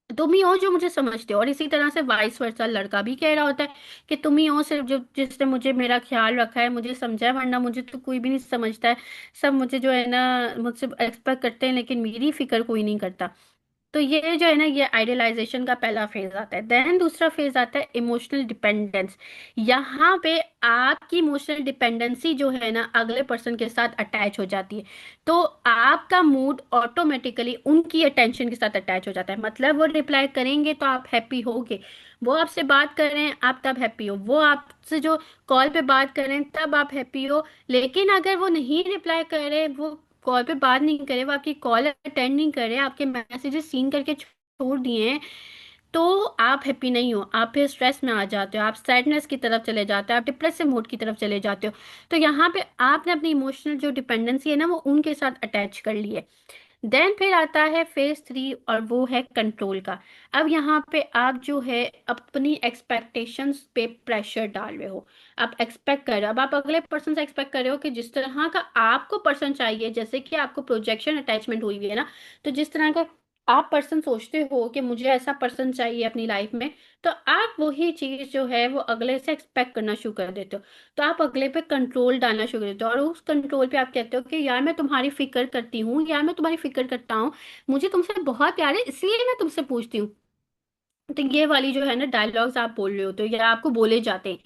तुम ही हो जो मुझे समझते हो। और इसी तरह से वाइस वर्सा लड़का भी कह रहा होता है कि तुम ही हो सिर्फ जो जिसने मुझे मेरा ख्याल रखा है, मुझे समझा है, वरना मुझे तो कोई भी नहीं समझता है। सब मुझे जो है ना मुझसे एक्सपेक्ट करते हैं, लेकिन मेरी फिक्र कोई नहीं करता। तो ये जो है ना ये आइडियलाइजेशन का पहला फेज आता है। देन दूसरा फेज आता है इमोशनल डिपेंडेंस। यहाँ पे आपकी इमोशनल डिपेंडेंसी जो है ना अगले पर्सन के साथ अटैच हो जाती है। तो आपका मूड ऑटोमेटिकली उनकी अटेंशन के साथ अटैच हो जाता है, मतलब वो रिप्लाई करेंगे तो आप हैप्पी होगे, वो आपसे बात कर रहे हैं आप तब हैप्पी हो, वो आपसे जो कॉल पे बात कर रहे हैं तब आप हैप्पी हो। लेकिन अगर वो नहीं रिप्लाई कर रहे, वो कॉल पे बात नहीं करे, वो आपकी कॉल अटेंड नहीं करे, आपके मैसेजेस सीन करके छोड़ दिए हैं, तो आप हैप्पी नहीं हो, आप फिर स्ट्रेस में आ जाते हो, आप सैडनेस की तरफ चले जाते हो, आप डिप्रेसिव मोड की तरफ चले जाते हो। तो यहाँ पे आपने अपनी इमोशनल जो डिपेंडेंसी है ना वो उनके साथ अटैच कर ली है। देन फिर आता है फेज थ्री, और वो है कंट्रोल का। अब यहाँ पे आप जो है अपनी एक्सपेक्टेशंस पे प्रेशर डाल रहे हो, आप एक्सपेक्ट कर रहे हो, अब आप अगले पर्सन से एक्सपेक्ट कर रहे हो कि जिस तरह का आपको पर्सन चाहिए, जैसे कि आपको प्रोजेक्शन अटैचमेंट हुई हुई है ना, तो जिस तरह का आप पर्सन सोचते हो कि मुझे ऐसा पर्सन चाहिए अपनी लाइफ में, तो आप वही चीज जो है वो अगले से एक्सपेक्ट करना शुरू कर देते हो। तो आप अगले पे कंट्रोल डालना शुरू कर देते हो, और उस कंट्रोल पे आप कहते हो कि यार मैं तुम्हारी फिक्र करती हूँ, यार मैं तुम्हारी फिक्र करता हूँ, मुझे तुमसे बहुत प्यार है इसलिए मैं तुमसे पूछती हूँ। तो ये वाली जो है ना डायलॉग्स आप बोल रहे होते हो या आपको बोले जाते हैं।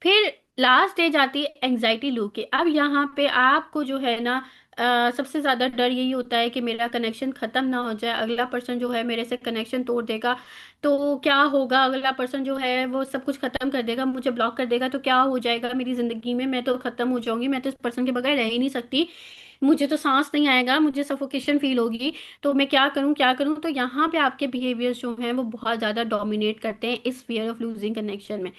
फिर लास्ट स्टेज आती है एंजाइटी लूप की। अब यहाँ पे आपको जो है ना सबसे ज्यादा डर यही होता है कि मेरा कनेक्शन खत्म ना हो जाए, अगला पर्सन जो है मेरे से कनेक्शन तोड़ देगा तो क्या होगा, अगला पर्सन जो है वो सब कुछ खत्म कर देगा, मुझे ब्लॉक कर देगा, तो क्या हो जाएगा मेरी जिंदगी में, मैं तो खत्म हो जाऊंगी, मैं तो इस पर्सन के बगैर रह ही नहीं सकती, मुझे तो सांस नहीं आएगा, मुझे सफोकेशन फील होगी, तो मैं क्या करूं क्या करूं। तो यहाँ पे आपके बिहेवियर्स जो हैं वो बहुत ज्यादा डोमिनेट करते हैं इस फियर ऑफ लूजिंग कनेक्शन में।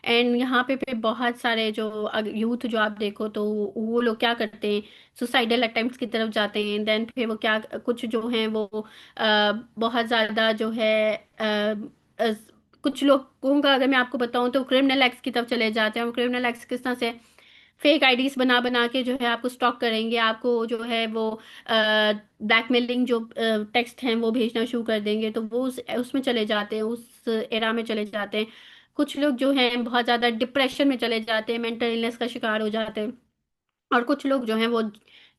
एंड यहाँ पे बहुत सारे जो यूथ जो आप देखो तो वो लोग क्या करते हैं, सुसाइडल अटेम्प्ट्स की तरफ जाते हैं। देन फिर वो क्या, कुछ जो हैं वो बहुत ज़्यादा जो है कुछ लोगों का अगर मैं आपको बताऊं तो क्रिमिनल एक्ट्स की तरफ चले जाते हैं। और क्रिमिनल एक्ट्स किस तरह से, फेक आईडीज बना बना के जो है आपको स्टॉक करेंगे, आपको जो है वो ब्लैकमेलिंग जो टेक्स्ट हैं वो भेजना शुरू कर देंगे, तो वो उसमें चले जाते हैं, उस एरा में चले जाते हैं। कुछ लोग जो हैं बहुत ज्यादा डिप्रेशन में चले जाते हैं, मेंटल इलनेस का शिकार हो जाते हैं। और कुछ लोग जो हैं वो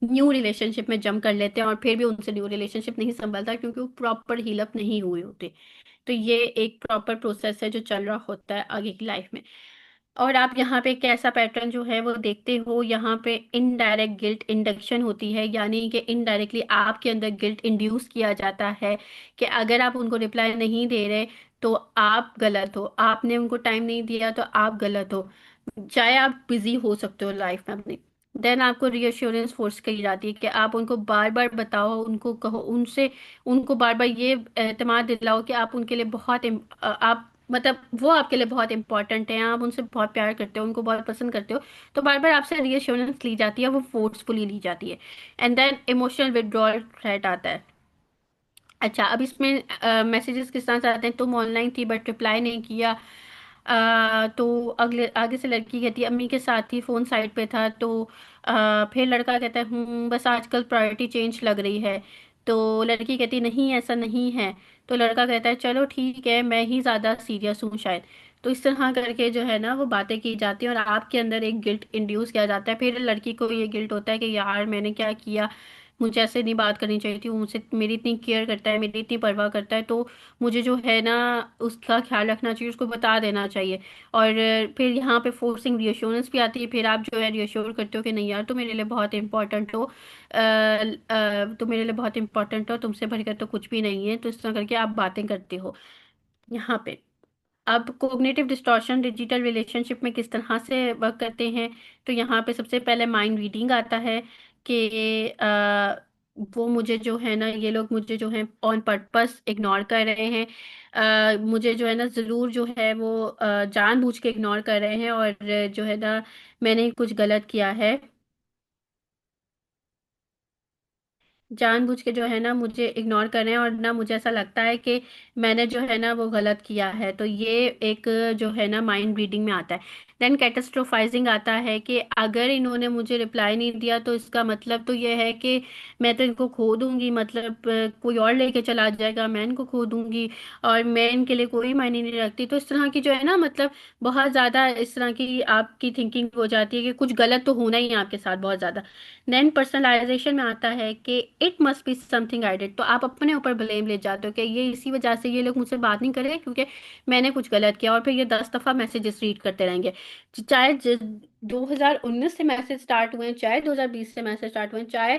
न्यू रिलेशनशिप में जंप कर लेते हैं, और फिर भी उनसे न्यू रिलेशनशिप नहीं संभलता क्योंकि वो प्रॉपर हील अप नहीं हुए होते। तो ये एक प्रॉपर प्रोसेस है जो चल रहा होता है आगे की लाइफ में। और आप यहाँ पे कैसा पैटर्न जो है वो देखते हो, यहाँ पे इनडायरेक्ट गिल्ट इंडक्शन होती है, यानी कि इनडायरेक्टली आपके अंदर गिल्ट इंड्यूस किया जाता है कि अगर आप उनको रिप्लाई नहीं दे रहे तो आप गलत हो, आपने उनको टाइम नहीं दिया तो आप गलत हो, चाहे आप बिजी हो सकते हो लाइफ में अपनी। देन आपको रीअश्योरेंस फोर्स की जाती है कि आप उनको बार बार बताओ, उनको कहो, उनसे उनको बार बार ये एतमाद दिलाओ कि आप उनके लिए बहुत आप मतलब वो आपके लिए बहुत इंपॉर्टेंट है, आप उनसे बहुत प्यार करते हो, उनको बहुत पसंद करते हो। तो बार बार आपसे रीअश्योरेंस ली जाती है, वो फोर्सफुली ली जाती है। And then emotional withdrawal threat आता है। अच्छा, अब इसमें मैसेजेस किस तरह से आते हैं, तुम ऑनलाइन थी बट रिप्लाई नहीं किया। तो अगले आगे से लड़की कहती है अम्मी के साथ ही फोन साइड पे था। तो फिर लड़का कहता है बस आजकल प्रायोरिटी चेंज लग रही है। तो लड़की कहती है नहीं ऐसा नहीं है। तो लड़का कहता है चलो ठीक है, मैं ही ज्यादा सीरियस हूँ शायद। तो इस तरह करके जो है ना वो बातें की जाती हैं और आपके अंदर एक गिल्ट इंड्यूस किया जाता है। फिर लड़की को ये गिल्ट होता है कि यार मैंने क्या किया, मुझे ऐसे नहीं बात करनी चाहिए थी, वो मुझसे मेरी इतनी केयर करता है, मेरी इतनी परवाह करता है, तो मुझे जो है ना उसका ख्याल रखना चाहिए, उसको बता देना चाहिए। और फिर यहाँ पे फोर्सिंग रियश्योरेंस भी आती है, फिर आप जो है रियश्योर करते हो कि नहीं यार तुम मेरे लिए बहुत इंपॉर्टेंट हो, तुम मेरे लिए बहुत इंपॉर्टेंट हो, तुमसे बढ़कर तो कुछ भी नहीं है। तो इस तरह करके आप बातें करते हो यहाँ पे। अब कोग्निटिव डिस्टॉर्शन डिजिटल रिलेशनशिप में किस तरह से वर्क करते हैं, तो यहाँ पे सबसे पहले माइंड रीडिंग आता है कि वो मुझे जो है ना, ये लोग मुझे जो है ऑन पर्पस इग्नोर कर रहे हैं। मुझे जो है ना ज़रूर जो है वो जानबूझ के इग्नोर कर रहे हैं, और जो है ना मैंने कुछ गलत किया है, जानबूझ के जो है ना मुझे इग्नोर कर रहे हैं, और ना मुझे ऐसा लगता है कि मैंने जो है ना वो गलत किया है। तो ये एक जो है ना माइंड रीडिंग में आता है। देन कैटास्ट्रोफाइजिंग आता है कि अगर इन्होंने मुझे रिप्लाई नहीं दिया तो इसका मतलब तो ये है कि मैं तो इनको खो दूंगी, मतलब कोई और लेके चला जाएगा, मैं इनको खो दूंगी, और मैं इनके लिए कोई मायने नहीं रखती। तो इस तरह की जो है ना, मतलब बहुत ज्यादा इस तरह की आपकी थिंकिंग हो जाती है कि कुछ गलत तो होना ही है आपके साथ, बहुत ज्यादा। देन पर्सनलाइजेशन में आता है कि it must be something I did, तो आप अपने ऊपर ब्लेम ले जाते हो कि ये इसी वजह से ये लोग मुझसे बात नहीं कर रहे क्योंकि मैंने कुछ गलत किया, और फिर ये 10 दफा मैसेजेस रीड करते रहेंगे। चाहे 2019 से मैसेज स्टार्ट हुए हैं, चाहे 2020 से मैसेज स्टार्ट हुए हैं, चाहे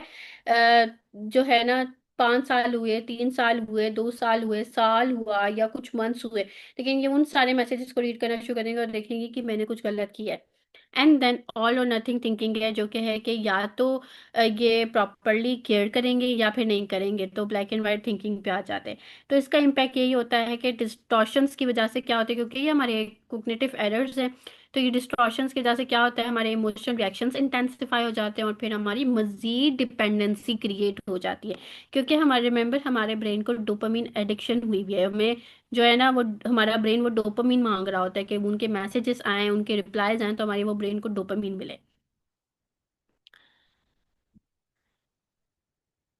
जो है ना 5 साल हुए, 3 साल हुए, 2 साल हुए, साल हुआ या कुछ मंथ्स हुए, लेकिन ये उन सारे मैसेजेस को रीड करना शुरू करेंगे और देखेंगे कि मैंने कुछ गलत किया है। एंड देन ऑल और नथिंग थिंकिंग है, जो कि है कि या तो ये प्रॉपरली केयर करेंगे या फिर नहीं करेंगे, तो ब्लैक एंड वाइट थिंकिंग पे आ जाते हैं। तो इसका इम्पैक्ट यही होता है कि डिस्टॉर्शंस की वजह से क्या होता है, क्योंकि ये हमारे कोग्निटिव एरर्स हैं। तो ये डिस्टॉर्शंस की वजह से क्या होता है, हमारे इमोशनल रिएक्शंस इंटेंसिफाई हो जाते हैं, और फिर हमारी मजीद डिपेंडेंसी क्रिएट हो जाती है। क्योंकि हमारे रिमेंबर हमारे ब्रेन को डोपामिन एडिक्शन हुई हुई है, हमें जो है ना वो हमारा ब्रेन वो डोपामिन मांग रहा होता है कि उनके मैसेजेस आए, उनके रिप्लाईज आए, तो हमारी वो ब्रेन को डोपामिन मिले।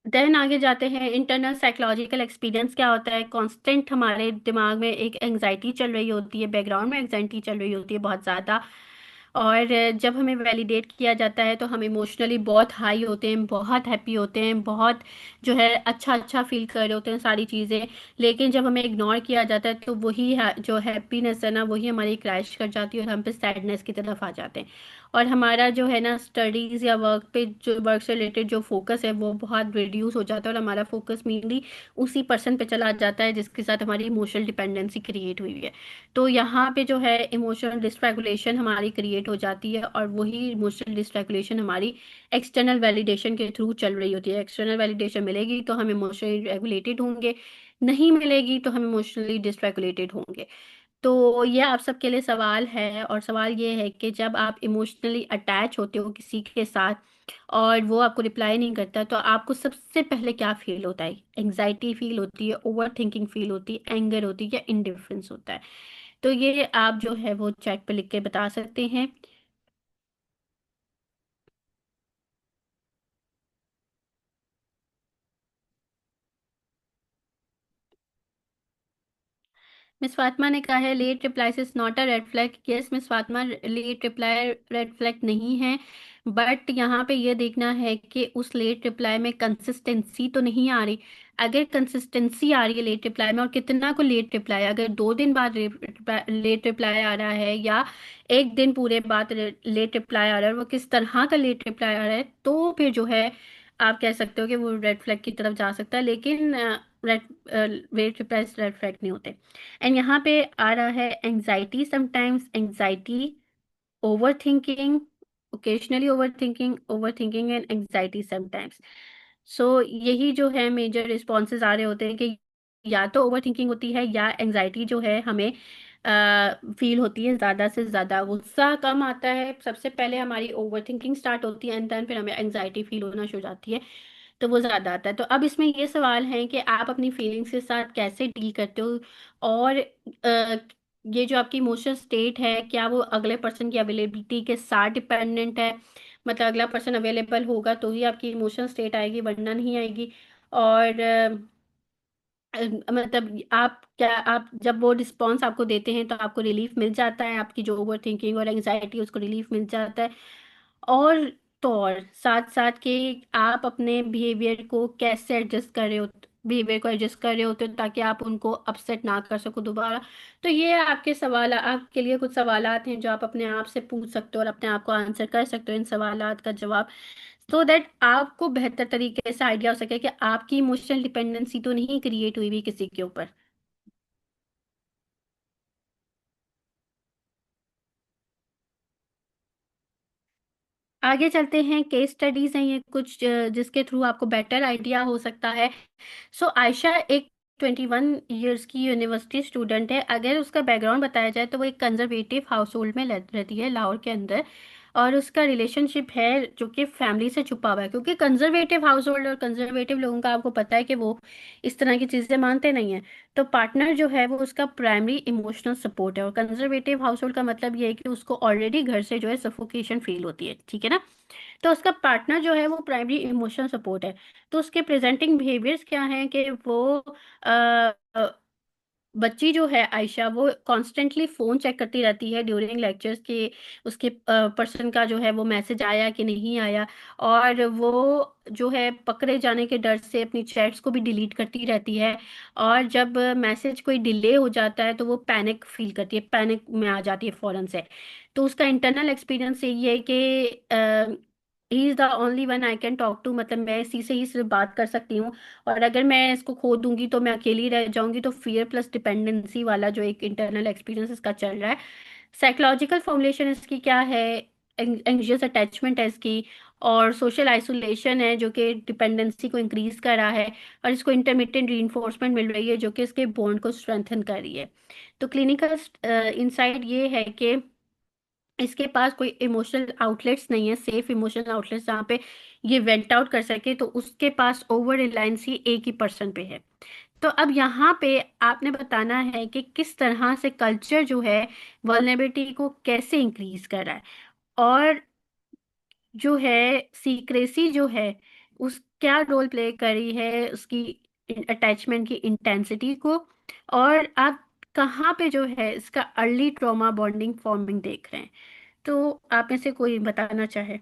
देन आगे जाते हैं, इंटरनल साइकोलॉजिकल एक्सपीरियंस क्या होता है। कांस्टेंट हमारे दिमाग में एक एंजाइटी चल रही होती है, बैकग्राउंड में एंजाइटी चल रही होती है बहुत ज़्यादा। और जब हमें वैलिडेट किया जाता है तो हम इमोशनली बहुत हाई होते हैं, बहुत हैप्पी होते हैं, बहुत जो है अच्छा अच्छा फील कर रहे होते हैं सारी चीज़ें। लेकिन जब हमें इग्नोर किया जाता है तो वही जो हैप्पीनेस है ना वही हमारी क्रैश कर जाती है और हम पे सैडनेस की तरफ आ जाते हैं। और हमारा जो है ना स्टडीज़ या वर्क पे जो वर्क से रिलेटेड जो फोकस है वो बहुत रिड्यूस हो जाता है, और हमारा फोकस मेनली उसी पर्सन पे चला जाता है जिसके साथ हमारी इमोशनल डिपेंडेंसी क्रिएट हुई है। तो यहाँ पे जो है इमोशनल डिस्रेगुलेशन हमारी क्रिएट हो जाती है, और वही इमोशनल डिस्रेगुलेशन हमारी एक्सटर्नल वैलिडेशन के थ्रू चल रही होती है। एक्सटर्नल वैलिडेशन मिलेगी तो हम इमोशनली रेगुलेटेड होंगे, नहीं मिलेगी तो हम इमोशनली डिस्रेगुलेटेड होंगे। तो ये आप सबके लिए सवाल है, और सवाल ये है कि जब आप इमोशनली अटैच होते हो किसी के साथ और वो आपको रिप्लाई नहीं करता, तो आपको सबसे पहले क्या फील होता है? एंजाइटी फील होती है, ओवर थिंकिंग फील होती है, एंगर होती है, या इंडिफरेंस होता है? तो ये आप जो है वो चैट पे लिख के बता सकते हैं। मिस फातिमा ने कहा है late reply is not a red flag. Yes miss Fatima, late reply red flag नहीं है, बट यहाँ पे ये देखना है कि उस लेट रिप्लाई में कंसिस्टेंसी तो नहीं आ रही। अगर कंसिस्टेंसी आ रही है लेट रिप्लाई में, और कितना को लेट रिप्लाई, अगर 2 दिन बाद लेट रिप्लाई आ रहा है, या एक दिन पूरे बाद लेट रिप्लाई आ रहा है, और वो किस तरह का लेट रिप्लाई आ रहा है, तो फिर जो है आप कह सकते हो कि वो रेड फ्लैग की तरफ जा सकता है। लेकिन red late reply red flag नहीं होते। एंड यहाँ पे आ रहा है anxiety, sometimes anxiety, over thinking, occasionally over thinking and anxiety sometimes. So यही जो है मेजर रिस्पॉन्सेज आ रहे होते हैं कि या तो ओवर थिंकिंग होती है, या एंजाइटी जो है हमें फील होती है, ज़्यादा से ज़्यादा गुस्सा कम आता है, सबसे पहले हमारी ओवर थिंकिंग स्टार्ट होती है, एंड देन फिर हमें एंजाइटी फील होना शुरू हो जाती है, तो वो ज़्यादा आता है। तो अब इसमें ये सवाल है कि आप अपनी फीलिंग्स के साथ कैसे डील करते हो, और ये जो आपकी इमोशनल स्टेट है, क्या वो अगले पर्सन की अवेलेबिलिटी के साथ डिपेंडेंट है? मतलब अगला पर्सन अवेलेबल होगा तो ही आपकी इमोशनल स्टेट आएगी, वरना नहीं आएगी। और मतलब आप क्या, आप जब वो रिस्पॉन्स आपको देते हैं तो आपको रिलीफ मिल जाता है, आपकी जो ओवर थिंकिंग और एंजाइटी उसको रिलीफ मिल जाता है? और तो और साथ साथ के आप अपने बिहेवियर को एडजस्ट कर रहे होते हो ताकि आप उनको अपसेट ना कर सको दोबारा। तो ये आपके सवाल, आपके लिए कुछ सवालात हैं जो आप अपने आप से पूछ सकते हो और अपने आप को आंसर कर सकते हो इन सवालात का जवाब, सो दैट आपको बेहतर तरीके से आइडिया हो सके कि आपकी इमोशनल डिपेंडेंसी तो नहीं क्रिएट हुई भी किसी के ऊपर। आगे चलते हैं, केस स्टडीज हैं ये कुछ जिसके थ्रू आपको बेटर आइडिया हो सकता है। सो आयशा एक 21 ईयर्स की यूनिवर्सिटी स्टूडेंट है। अगर उसका बैकग्राउंड बताया जाए तो वो एक कंजर्वेटिव हाउस होल्ड में रहती है लाहौर के अंदर, और उसका रिलेशनशिप है जो कि फैमिली से छुपा हुआ है, क्योंकि कंजर्वेटिव हाउस होल्ड और कंजर्वेटिव लोगों का आपको पता है कि वो इस तरह की चीज़ें मानते नहीं हैं। तो पार्टनर जो है वो उसका प्राइमरी इमोशनल सपोर्ट है, और कंजर्वेटिव हाउस होल्ड का मतलब ये है कि उसको ऑलरेडी घर से जो है सफोकेशन फील होती है, ठीक है ना? तो उसका पार्टनर जो है वो प्राइमरी इमोशनल सपोर्ट है। तो उसके प्रेजेंटिंग बिहेवियर्स क्या हैं कि वो अ, बच्ची जो है आयशा, वो कॉन्स्टेंटली फोन चेक करती रहती है ड्यूरिंग लेक्चर्स के उसके पर्सन का जो है वो मैसेज आया कि नहीं आया, और वो जो है पकड़े जाने के डर से अपनी चैट्स को भी डिलीट करती रहती है। और जब मैसेज कोई डिले हो जाता है तो वो पैनिक फील करती है, पैनिक में आ जाती है फौरन से। तो उसका इंटरनल एक्सपीरियंस यही है कि he is the only one I can talk to, मतलब मैं इसी से ही सिर्फ बात कर सकती हूँ, और अगर मैं इसको खो दूंगी तो मैं अकेली रह जाऊंगी। तो फियर प्लस डिपेंडेंसी वाला जो एक इंटरनल एक्सपीरियंस इसका चल रहा है। साइकोलॉजिकल फॉर्मुलेशन इसकी क्या है? एंग्जियस अटैचमेंट है इसकी, और सोशल आइसोलेशन है जो कि डिपेंडेंसी को इंक्रीज कर रहा है, और इसको इंटरमिटेंट रीइंफोर्समेंट मिल रही है जो कि इसके बॉन्ड को स्ट्रेंथन कर रही है। तो क्लिनिकल इंसाइट ये है कि इसके पास कोई इमोशनल आउटलेट्स नहीं है, सेफ इमोशनल आउटलेट्स जहाँ पे ये वेंट आउट कर सके, तो उसके पास ओवर रिलायंस ही एक ही पर्सन पे है। तो अब यहाँ पे आपने बताना है कि किस तरह से कल्चर जो है वल्नरेबिलिटी को कैसे इंक्रीज कर रहा है, और जो है सीक्रेसी जो है उस क्या रोल प्ले करी है उसकी अटैचमेंट की इंटेंसिटी को, और आप कहाँ पे जो है इसका अर्ली ट्रॉमा बॉन्डिंग फॉर्मिंग देख रहे हैं? तो आप में से कोई बताना चाहे?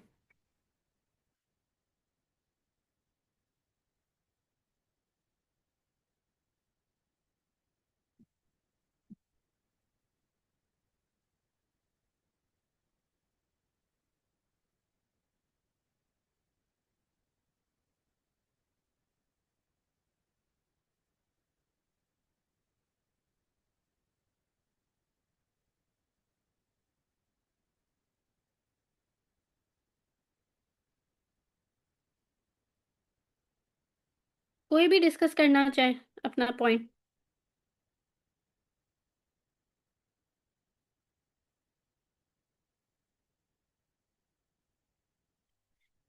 कोई भी डिस्कस करना चाहे अपना पॉइंट।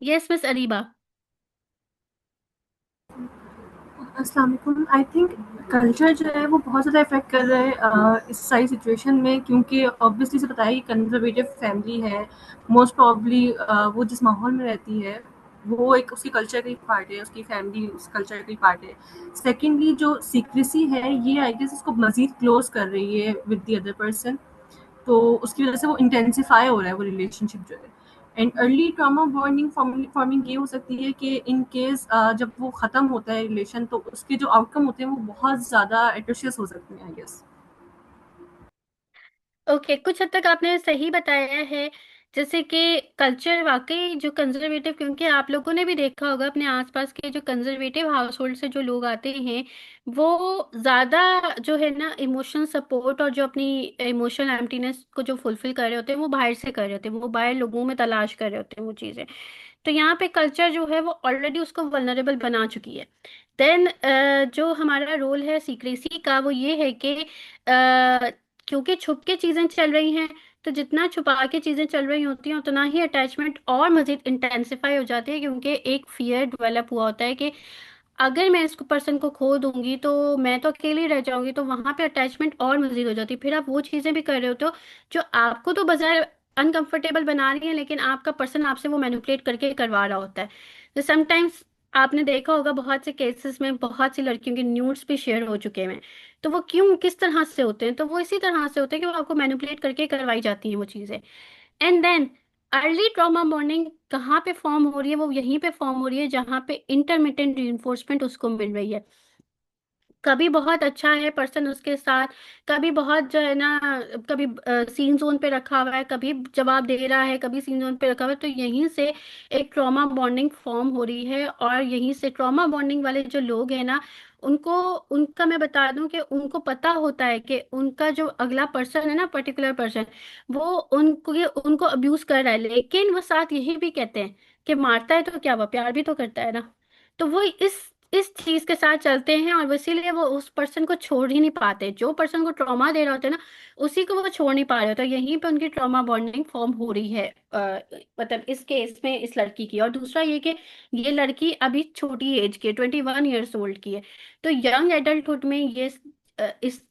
Yes miss Areeba. अस्सलाम वालेकुम। आई थिंक कल्चर जो है वो बहुत ज़्यादा इफ़ेक्ट कर रहा है इस सारी सिचुएशन में, क्योंकि ऑब्वियसली से पता है कि कंजर्वेटिव फैमिली है। मोस्ट प्रॉब्ली वो जिस माहौल में रहती है वो एक उसकी कल्चर का ही पार्ट है, उसकी फैमिली उस कल्चर का ही पार्ट है। सेकेंडली जो सीक्रेसी है ये आई गेस उसको मज़ीद क्लोज कर रही है विद द अदर पर्सन, तो उसकी वजह से वो इंटेंसिफाई हो रहा है वो रिलेशनशिप जो है। And early trauma bonding forming ये हो सकती है कि इन केस जब वो ख़त्म होता है रिलेशन, तो उसके जो आउटकम होते हैं वो बहुत ज़्यादा एट्रोशियस हो सकते हैं आई गेस। ओके, कुछ हद तक आपने सही बताया है। जैसे कि कल्चर वाकई जो कंजर्वेटिव, क्योंकि आप लोगों ने भी देखा होगा अपने आसपास के जो कंजर्वेटिव हाउस होल्ड से जो लोग आते हैं, वो ज्यादा जो है ना इमोशनल सपोर्ट और जो अपनी इमोशनल एम्प्टीनेस को जो फुलफिल कर रहे होते हैं वो बाहर से कर रहे होते हैं, वो बाहर लोगों में तलाश कर रहे होते हैं वो चीजें। तो यहाँ पे कल्चर जो है वो ऑलरेडी उसको वल्नरेबल बना चुकी है। देन जो हमारा रोल है सीक्रेसी का वो ये है कि क्योंकि छुप के चीजें चल रही हैं, तो जितना छुपा के चीजें चल रही होती हैं उतना ही अटैचमेंट और मजीद इंटेंसिफाई हो जाती है, क्योंकि एक फियर डेवलप हुआ होता है कि अगर मैं इस पर्सन को खो दूंगी तो मैं तो अकेली रह जाऊंगी, तो वहां पे अटैचमेंट और मजीद हो जाती है। फिर आप वो चीजें भी कर रहे होते हो जो आपको तो बाजार अनकंफर्टेबल बना रही है, लेकिन आपका पर्सन आपसे वो मैनिपुलेट करके करवा रहा होता है। तो समटाइम्स आपने देखा होगा बहुत से केसेस में बहुत सी लड़कियों के न्यूड्स भी शेयर हो चुके हैं। तो वो क्यों किस तरह से होते हैं, तो वो इसी तरह से होते हैं कि वो आपको मैनिपुलेट करके करवाई जाती हैं वो चीजें। And then early trauma bonding कहाँ पे फॉर्म हो रही है, वो यहीं पे फॉर्म हो रही है जहाँ पे इंटरमिटेंट रिइंफोर्समेंट उसको मिल रही है। कभी बहुत अच्छा है पर्सन उसके साथ, कभी बहुत जो है ना, कभी सीन जोन पे रखा हुआ है, कभी जवाब दे रहा है, कभी सीन जोन पे रखा हुआ है, तो यहीं से एक ट्रॉमा बॉन्डिंग फॉर्म हो रही है। और यहीं से ट्रॉमा बॉन्डिंग वाले जो लोग हैं ना, उनको उनका मैं बता दूं कि उनको पता होता है कि उनका जो अगला पर्सन है ना, पर्टिकुलर पर्सन, वो उनको अब्यूज कर रहा है, लेकिन वो साथ यही भी कहते हैं कि मारता है तो क्या, वो प्यार भी तो करता है ना। तो वो इस चीज के साथ चलते हैं, और वो इसीलिए वो उस पर्सन को छोड़ ही नहीं पाते, जो पर्सन को ट्रॉमा दे रहा होता है ना, उसी को वो छोड़ नहीं पा रहे होते। यहीं पे उनकी ट्रॉमा बॉन्डिंग फॉर्म हो रही है, मतलब इस केस में इस लड़की की। और दूसरा ये कि ये लड़की अभी छोटी एज की 21 ईयर्स ओल्ड की है। तो यंग एडल्टहुड में ये इस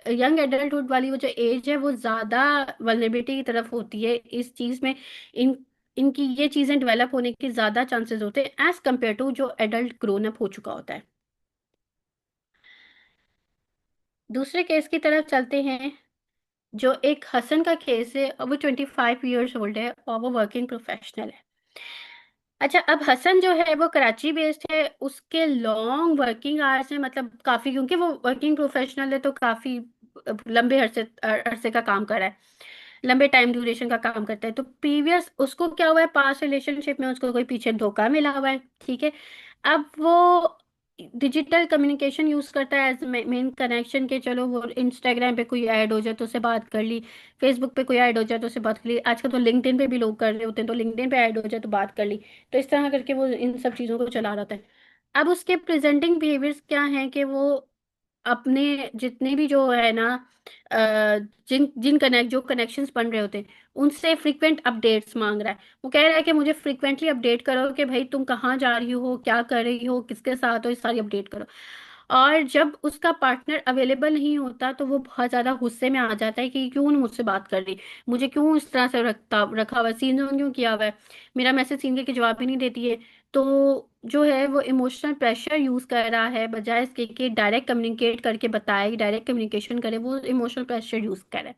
यंग एडल्टहुड वाली वो जो एज है वो ज्यादा वल्नरेबिलिटी की तरफ होती है इस चीज में। इन इनकी ये चीजें डेवलप होने के ज्यादा चांसेस होते हैं एज कम्पेयर टू जो एडल्ट ग्रोन अप हो चुका होता है। दूसरे केस की तरफ चलते हैं, जो एक हसन का केस है। अब वो 25 ईयर्स ओल्ड है और वो वर्किंग प्रोफेशनल है। अच्छा, अब हसन जो है वो कराची बेस्ड है, उसके लॉन्ग वर्किंग आवर्स है, मतलब काफी, क्योंकि वो वर्किंग प्रोफेशनल है तो काफी लंबे अरसे अरसे का काम कर रहा है, लंबे टाइम ड्यूरेशन का काम करता है। तो प्रीवियस उसको क्या हुआ है, पास्ट रिलेशनशिप में उसको कोई पीछे धोखा मिला हुआ है, ठीक है। अब वो डिजिटल कम्युनिकेशन यूज करता है एज मेन कनेक्शन के, चलो वो इंस्टाग्राम पे कोई ऐड हो जाए तो उससे बात कर ली, फेसबुक पे कोई ऐड हो जाए तो उससे बात कर ली, आजकल तो लिंक्डइन पे भी लोग कर रहे होते हैं, तो लिंक्डइन पे ऐड हो जाए तो बात कर ली। तो इस तरह करके वो इन सब चीजों को चला रहा था। अब उसके प्रेजेंटिंग बिहेवियर्स क्या हैं कि वो अपने जितने भी जो है ना, अ, जिन जिन कनेक्ट जो कनेक्शंस बन रहे होते हैं उनसे फ्रीक्वेंट अपडेट्स मांग रहा है। वो कह रहा है कि मुझे फ्रीक्वेंटली अपडेट करो कि भाई तुम कहाँ जा रही हो, क्या कर रही हो, किसके साथ हो, ये सारी अपडेट करो। और जब उसका पार्टनर अवेलेबल नहीं होता तो वो बहुत ज्यादा गुस्से में आ जाता है कि क्यों नहीं मुझसे बात कर रही, मुझे क्यों इस तरह से रखा हुआ है, सीन ऑन क्यों किया हुआ है, मेरा मैसेज सीन के जवाब भी नहीं देती है। तो जो है वो इमोशनल प्रेशर यूज कर रहा है, बजाय इसके कि डायरेक्ट कम्युनिकेट करके बताए, डायरेक्ट कम्युनिकेशन करे, वो इमोशनल प्रेशर यूज कर रहा है।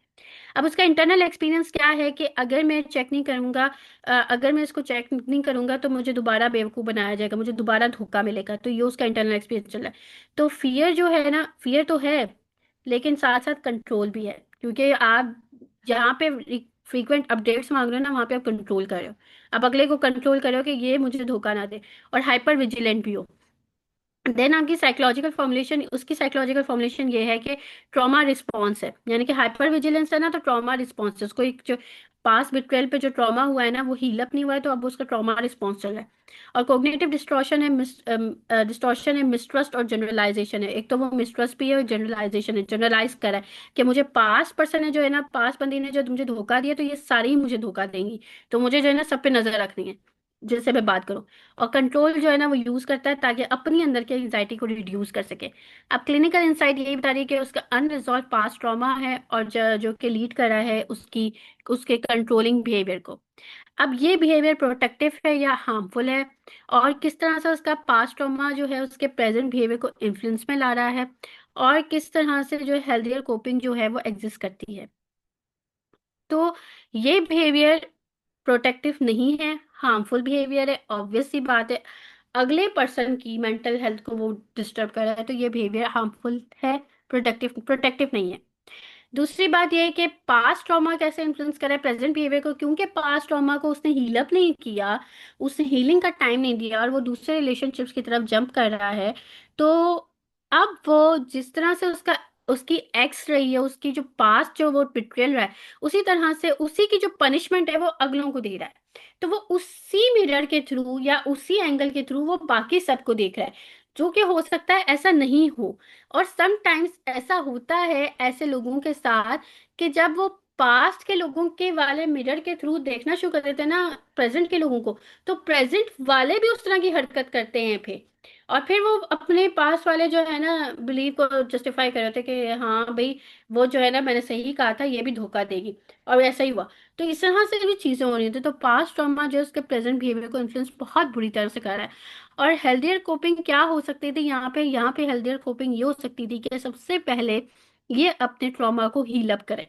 अब उसका इंटरनल एक्सपीरियंस क्या है कि अगर मैं चेक नहीं करूंगा, अगर मैं इसको चेक नहीं करूंगा तो मुझे दोबारा बेवकूफ बनाया जाएगा, मुझे दोबारा धोखा मिलेगा, तो ये उसका इंटरनल एक्सपीरियंस चल रहा है। तो फियर जो है ना, फियर तो है, लेकिन साथ साथ कंट्रोल भी है, क्योंकि आप जहाँ पे फ्रीक्वेंट अपडेट्स मांग रहे हो ना, वहाँ पे आप कंट्रोल कर रहे हो, आप अगले को कंट्रोल कर रहे हो कि ये मुझे धोखा ना दे। और हाइपर विजिलेंट भी हो। देन आपकी साइकोलॉजिकल फॉर्मुलेशन, उसकी साइकोलॉजिकल फॉर्मुलेशन ये है कि ट्रॉमा रिस्पॉन्स है, यानी कि हाइपर विजिलेंस है ना, तो ट्रॉमा रिस्पॉन्स है, उसको एक जो पास बिट्रेल पे जो ट्रॉमा हुआ है ना वो हील अप नहीं हुआ है, तो अब उसका ट्रॉमा रिस्पॉन्स चल रहा है। और कॉग्निटिव डिस्टॉर्शन है, डिस्टॉर्शन है, मिसट्रस्ट और जनरलाइजेशन है। एक तो वो मिसट्रस्ट भी है और जनरलाइजेशन है, जनरलाइज करा है कि मुझे पास पर्सन ने जो है ना, पास बंदी ने जो मुझे धोखा दिया, तो ये सारी ही मुझे धोखा देंगी, तो मुझे जो है ना सब पे नजर रखनी है। जैसे मैं बात करूं। और कंट्रोल जो है ना वो यूज करता है ताकि अपनी अंदर के एंजाइटी को रिड्यूस कर सके। अब क्लिनिकल इंसाइट यही बता रही है कि उसका अनरिजॉल्व पास्ट ट्रॉमा है, और जो कि लीड कर रहा है उसकी उसके कंट्रोलिंग बिहेवियर को। अब ये बिहेवियर प्रोटेक्टिव है या हार्मफुल है, और किस तरह से उसका पास्ट ट्रॉमा जो है उसके प्रेजेंट बिहेवियर को इन्फ्लुएंस में ला रहा है, और किस तरह से जो हेल्थियर कोपिंग जो है वो एग्जिस्ट करती है। तो ये बिहेवियर प्रोटेक्टिव नहीं है, हार्मफुल बिहेवियर है, ऑब्वियस सी बात है। अगले पर्सन की मेंटल हेल्थ को वो डिस्टर्ब कर रहा है तो ये बिहेवियर हार्मफुल है, प्रोटेक्टिव प्रोटेक्टिव नहीं है। दूसरी बात यह है कि पास्ट ट्रॉमा कैसे इन्फ्लुएंस करे प्रेजेंट बिहेवियर को, क्योंकि पास्ट ट्रॉमा को उसने हील अप नहीं किया, उसने हीलिंग का टाइम नहीं दिया, और वो दूसरे रिलेशनशिप्स की तरफ जंप कर रहा है। तो अब वो जिस तरह से उसकी एक्स रही है, उसकी जो पास्ट जो वो बिट्रेयल रहा है, उसी तरह से उसी की जो पनिशमेंट है वो अगलों को दे रहा है। तो वो उसी मिरर के थ्रू या उसी एंगल के थ्रू वो बाकी सबको देख रहा है, जो कि हो सकता है ऐसा नहीं हो। और समटाइम्स ऐसा होता है ऐसे लोगों के साथ कि जब वो पास्ट के लोगों के वाले मिरर के थ्रू देखना शुरू कर देते हैं ना प्रेजेंट के लोगों को, तो प्रेजेंट वाले भी उस तरह की हरकत करते हैं फिर। और फिर वो अपने पास वाले जो है ना बिलीव को जस्टिफाई कर रहे थे कि हाँ भाई, वो जो है ना मैंने सही कहा था, ये भी धोखा देगी, और ऐसा ही हुआ। तो इस तरह से भी चीजें हो रही थी। तो पास्ट ट्रॉमा जो है उसके प्रेजेंट बिहेवियर को इन्फ्लुएंस बहुत बुरी तरह से कर रहा है। और हेल्दियर कोपिंग क्या हो सकती थी यहाँ पे हेल्दियर कोपिंग ये हो सकती थी कि सबसे पहले ये अपने ट्रॉमा को हील अप करे,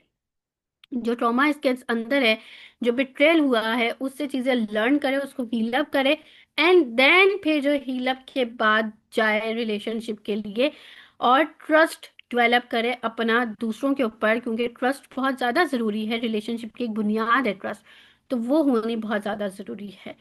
जो ट्रॉमा इसके अंदर है, जो बिट्रेल हुआ है, उससे चीजें लर्न करे, उसको हील अप करे। एंड देन फिर जो हील अप के बाद जाए रिलेशनशिप के लिए, और ट्रस्ट डेवलप करे अपना दूसरों के ऊपर, क्योंकि ट्रस्ट बहुत ज्यादा जरूरी है, रिलेशनशिप की एक बुनियाद है ट्रस्ट। तो वो होनी बहुत ज्यादा जरूरी है।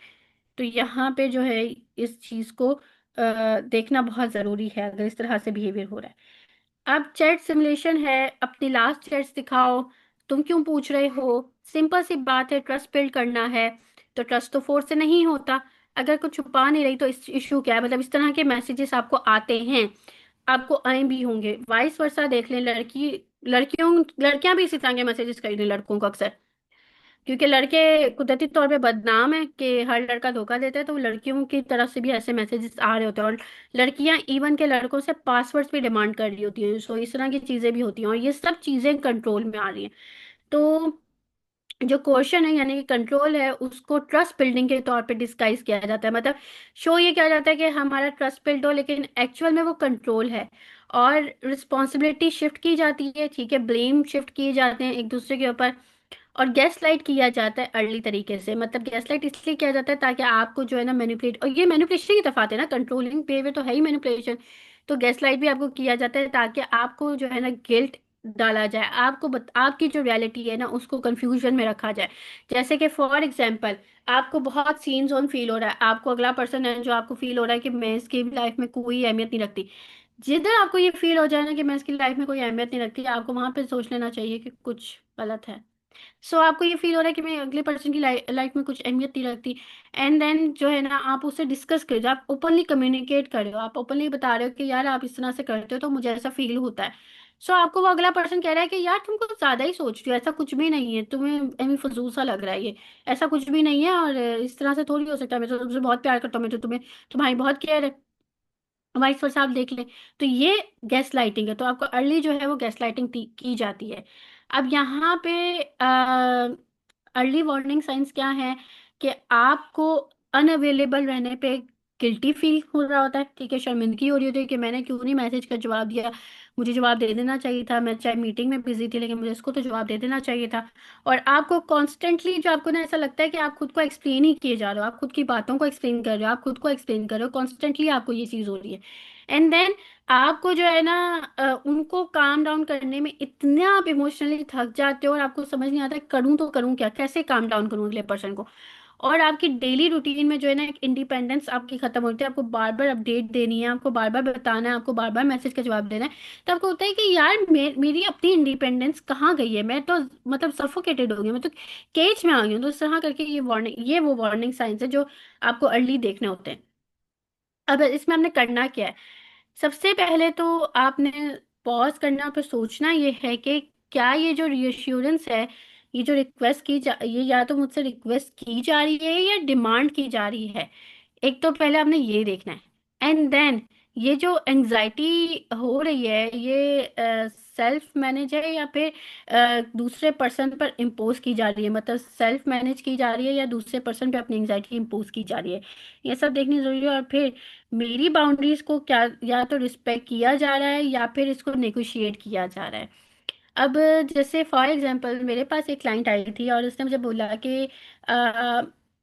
तो यहाँ पे जो है इस चीज को देखना बहुत जरूरी है अगर इस तरह से बिहेवियर हो रहा है। अब चैट सिमुलेशन है, अपनी लास्ट चैट्स दिखाओ, तुम क्यों पूछ रहे हो। सिंपल सी बात है, ट्रस्ट बिल्ड करना है। तो ट्रस्ट तो फोर्स से नहीं होता। अगर कुछ छुपा नहीं रही तो इस इशू क्या है, मतलब इस तरह के मैसेजेस आपको आते हैं, आपको आए भी होंगे, वाइस वर्सा देख लें। लड़कियां भी इसी तरह के मैसेजेस कर रही हैं लड़कों को अक्सर, क्योंकि लड़के कुदरती तौर पे बदनाम है कि हर लड़का धोखा देता है, तो लड़कियों की तरफ से भी ऐसे मैसेजेस आ रहे होते हैं। और लड़कियां इवन के लड़कों से पासवर्ड्स भी डिमांड कर रही होती हैं। सो इस तरह की चीजें भी होती हैं, और ये सब चीजें कंट्रोल में आ रही हैं। तो जो क्वेश्चन है यानी कि कंट्रोल है, उसको ट्रस्ट बिल्डिंग के तौर पे डिस्गाइज किया जाता है। मतलब शो ये किया जाता है कि हमारा ट्रस्ट बिल्ड हो, लेकिन एक्चुअल में वो कंट्रोल है। और रिस्पॉन्सिबिलिटी शिफ्ट की जाती है, ठीक है, ब्लेम शिफ्ट किए जाते हैं एक दूसरे के ऊपर। और गैस लाइट किया जाता है अर्ली तरीके से। मतलब गैस लाइट इसलिए किया जाता है ताकि आपको जो है ना मैनिपुलेट, और ये मैनिपुलेशन की तरफ आते हैं ना, कंट्रोलिंग बिहेवियर तो है ही मैनिपुलेशन। तो गैस लाइट भी आपको किया जाता है ताकि आपको जो है ना गिल्ट डाला जाए, आपकी जो रियलिटी है ना उसको कंफ्यूजन में रखा जाए। जैसे कि फॉर एग्जांपल, आपको बहुत सीन जोन फील हो रहा है, आपको अगला पर्सन है जो आपको फील हो रहा है कि मैं इसकी लाइफ में कोई अहमियत नहीं रखती। जिधर आपको ये फील हो जाए ना कि मैं इसकी लाइफ में कोई अहमियत नहीं रखती, आपको वहां पे सोच लेना चाहिए कि कुछ गलत है। आपको ये फील हो रहा है कि मैं अगले पर्सन की लाइफ में कुछ अहमियत नहीं रखती। एंड देन जो है ना आप उससे डिस्कस कर रहे हो, आप ओपनली कम्युनिकेट कर रहे हो, आप ओपनली बता रहे हो कि यार आप इस तरह से करते हो तो मुझे ऐसा फील होता है। आपको वो अगला पर्सन कह रहा है कि यार तुम कुछ ज्यादा ही सोच रही हो, ऐसा कुछ भी नहीं है, तुम्हें एमी फजूल सा लग रहा है ये, ऐसा कुछ भी नहीं है, और इस तरह से थोड़ी हो सकता है, मैं तो तुमसे बहुत प्यार करता हूँ, मैं तो तुम्हारी बहुत केयर है, वाइस वर्सा आप देख लें। तो ये गैस लाइटिंग है। तो आपको अर्ली जो है वो गैस लाइटिंग की जाती है। अब यहाँ पे अर्ली वार्निंग साइंस क्या है, कि आपको अनअवेलेबल रहने पे गिल्टी फील हो रहा होता है, ठीक है, शर्मिंदगी हो रही होती है कि मैंने क्यों नहीं मैसेज का जवाब दिया, मुझे जवाब दे देना चाहिए था, मैं चाहे मीटिंग में बिजी थी लेकिन मुझे इसको तो जवाब दे देना चाहिए था। और आपको कॉन्स्टेंटली जो आपको ना ऐसा लगता है कि आप खुद को एक्सप्लेन ही किए जा रहे हो, आप खुद की बातों को एक्सप्लेन कर रहे हो, आप खुद को एक्सप्लेन कर रहे हो, कॉन्स्टेंटली आपको ये चीज़ हो रही है। एंड देन आपको जो है ना उनको काम डाउन करने में इतना आप इमोशनली थक जाते हो, और आपको समझ नहीं आता करूं तो करूं क्या, कैसे काम डाउन करूं अगले पर्सन को। और आपकी डेली रूटीन में जो है ना एक इंडिपेंडेंस आपकी खत्म होती है, आपको बार बार अपडेट देनी है, आपको बार बार बताना है, आपको बार बार मैसेज का जवाब देना है। तो आपको होता है कि यार मेरी अपनी इंडिपेंडेंस कहाँ गई है, मैं तो मतलब सफोकेटेड हो गई, मैं तो केज में आ गई हूँ। तो इस तरह करके ये वो वार्निंग साइंस है जो आपको अर्ली देखने होते हैं। अब इसमें हमने करना क्या है, सबसे पहले तो आपने पॉज करना, फिर सोचना ये है कि क्या ये जो रिएश्योरेंस है ये जो रिक्वेस्ट ये या तो मुझसे रिक्वेस्ट की जा रही है या डिमांड की जा रही है। एक तो पहले आपने ये देखना है, एंड देन ये जो एंजाइटी हो रही है ये सेल्फ मैनेज है या फिर दूसरे पर्सन पर इम्पोज की जा रही है, मतलब सेल्फ मैनेज की जा रही है या दूसरे पर्सन पे अपनी एंजाइटी इम्पोज की जा रही है। ये सब देखनी जरूरी है। और फिर मेरी बाउंड्रीज को क्या या तो रिस्पेक्ट किया जा रहा है या फिर इसको नेगोशिएट किया जा रहा है। अब जैसे फॉर एग्जांपल मेरे पास एक क्लाइंट आई थी और उसने मुझे बोला कि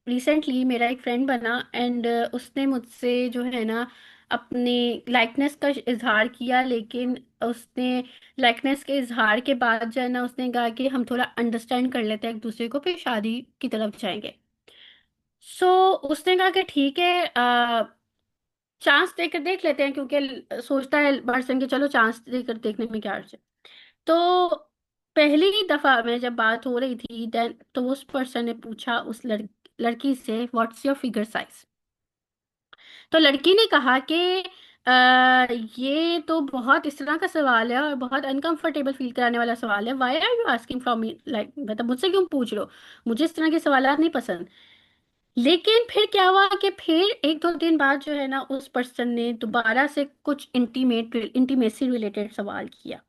रिसेंटली मेरा एक फ्रेंड बना एंड उसने मुझसे जो है ना अपने लाइकनेस का इजहार किया, लेकिन उसने लाइकनेस के इजहार के बाद जो है ना उसने कहा कि हम थोड़ा अंडरस्टैंड कर लेते हैं एक दूसरे को, फिर शादी की तरफ जाएंगे। सो उसने कहा कि ठीक है, चांस देकर देख लेते हैं, क्योंकि सोचता है पर्सन कि चलो चांस देकर देखने में क्या अर्ज है। तो पहली ही दफा में जब बात हो रही थी देन तो उस पर्सन ने पूछा उस लड़की से व्हाट्स योर फिगर साइज। तो लड़की ने कहा कि ये तो बहुत इस तरह का सवाल है और बहुत अनकंफर्टेबल फील कराने वाला सवाल है, why are you asking from me, like मतलब मुझसे क्यों पूछ रहे हो, मुझे इस तरह के सवालात नहीं पसंद। लेकिन फिर क्या हुआ कि फिर एक दो दिन बाद जो है ना उस पर्सन ने दोबारा से कुछ इंटीमेसी रिलेटेड सवाल किया।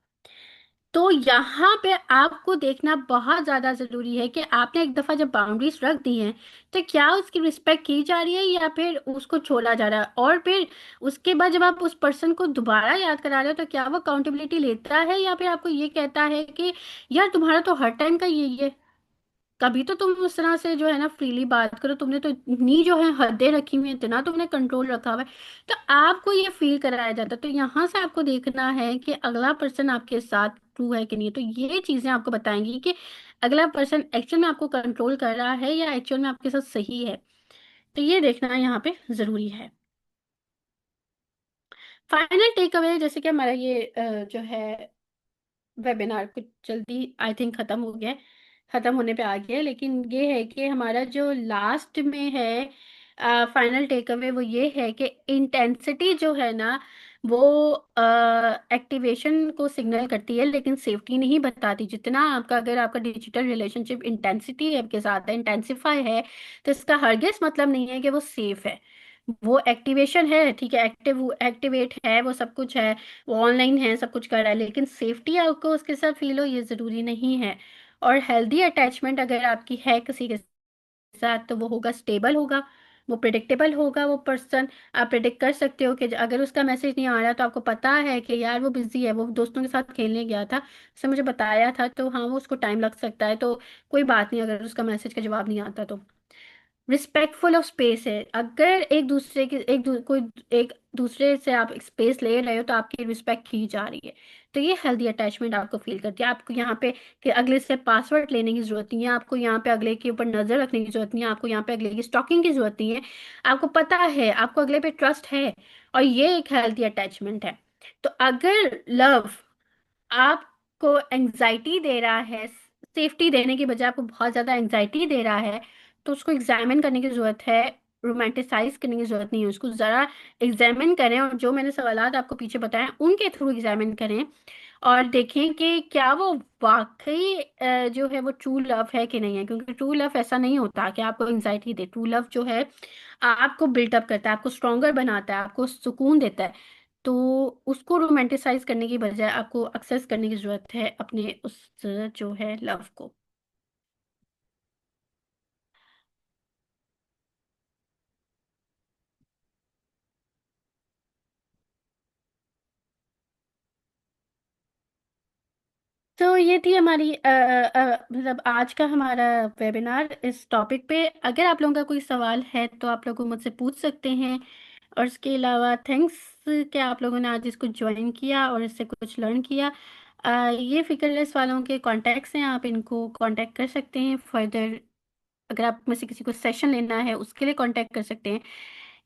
तो यहाँ पे आपको देखना बहुत ज्यादा जरूरी है कि आपने एक दफा जब बाउंड्रीज रख दी हैं तो क्या उसकी रिस्पेक्ट की जा रही है या फिर उसको छोड़ा जा रहा है। और फिर उसके बाद जब आप उस पर्सन को दोबारा याद करा रहे हो तो क्या वो अकाउंटेबिलिटी लेता है या फिर आपको ये कहता है कि यार तुम्हारा तो हर टाइम का यही है, कभी तो तुम उस तरह से जो है ना फ्रीली बात करो, तुमने तो इतनी जो है हदें रखी हुई हैं, इतना तुमने कंट्रोल रखा हुआ है। तो आपको ये फील कराया जाता है। तो यहाँ से आपको देखना है कि अगला पर्सन आपके साथ ट्रू है कि नहीं। तो ये चीजें आपको बताएंगी कि अगला पर्सन एक्चुअल में आपको कंट्रोल कर रहा है या एक्चुअल में आपके साथ सही है। तो ये देखना यहाँ पे जरूरी है। फाइनल टेक अवे जैसे कि हमारा ये जो है वेबिनार कुछ जल्दी आई थिंक खत्म हो गया है, खत्म होने पे आ गया है, लेकिन ये है कि हमारा जो लास्ट में है फाइनल टेक अवे वो ये है कि इंटेंसिटी जो है ना वो एक्टिवेशन को सिग्नल करती है लेकिन सेफ्टी नहीं बताती। जितना आपका अगर आपका डिजिटल रिलेशनशिप इंटेंसिटी आपके साथ है, इंटेंसिफाई है, तो इसका हरगिज मतलब नहीं है कि वो सेफ है। वो एक्टिवेशन है, ठीक है, एक्टिवेट है, वो सब कुछ है, वो ऑनलाइन है, सब कुछ कर रहा है, लेकिन सेफ्टी आपको उसके साथ फील हो ये जरूरी नहीं है। और हेल्दी अटैचमेंट अगर आपकी है किसी के साथ तो वो होगा स्टेबल होगा, वो प्रिडिक्टेबल होगा। वो पर्सन आप प्रिडिक्ट कर सकते हो कि अगर उसका मैसेज नहीं आ रहा तो आपको पता है कि यार वो बिजी है, वो दोस्तों के साथ खेलने गया था, उसने मुझे बताया था, तो हाँ वो उसको टाइम लग सकता है, तो कोई बात नहीं अगर उसका मैसेज का जवाब नहीं आता तो। रिस्पेक्टफुल ऑफ स्पेस है, अगर कोई एक दूसरे से आप स्पेस ले रहे हो तो आपकी रिस्पेक्ट की जा रही है। तो ये हेल्दी अटैचमेंट आपको फील करती है। आपको यहाँ पे कि अगले से पासवर्ड लेने की जरूरत नहीं है, आपको यहाँ पे अगले के ऊपर नजर रखने की जरूरत नहीं है, आपको यहाँ पे अगले की स्टॉकिंग की जरूरत नहीं है। आपको पता है, आपको अगले पे ट्रस्ट है, और ये एक हेल्दी अटैचमेंट है। तो अगर लव आपको एंजाइटी दे रहा है, सेफ्टी देने की बजाय आपको बहुत ज्यादा एंजाइटी दे रहा है, तो उसको एग्जामिन करने की जरूरत है, रोमांटिसाइज करने की जरूरत नहीं है। उसको जरा एग्जामिन करें और जो मैंने सवालात आपको पीछे बताए उनके थ्रू एग्जामिन करें और देखें कि क्या वो वाकई जो है वो ट्रू लव है कि नहीं है। क्योंकि ट्रू लव ऐसा नहीं होता कि आपको एंजाइटी दे। ट्रू लव जो है आपको बिल्टअप करता है, आपको स्ट्रोंगर बनाता है, आपको सुकून देता है। तो उसको रोमांटिसाइज करने की बजाय आपको एक्सेस करने की जरूरत है अपने उस जो है लव को। तो ये थी हमारी मतलब आज का हमारा वेबिनार इस टॉपिक पे। अगर आप लोगों का कोई सवाल है तो आप लोग मुझसे पूछ सकते हैं। और इसके अलावा थैंक्स कि आप लोगों ने आज इसको ज्वाइन किया और इससे कुछ लर्न किया। ये फिकरलेस वालों के कॉन्टैक्ट्स हैं, आप इनको कांटेक्ट कर सकते हैं फर्दर। अगर आप में से किसी को सेशन लेना है उसके लिए कांटेक्ट कर सकते हैं,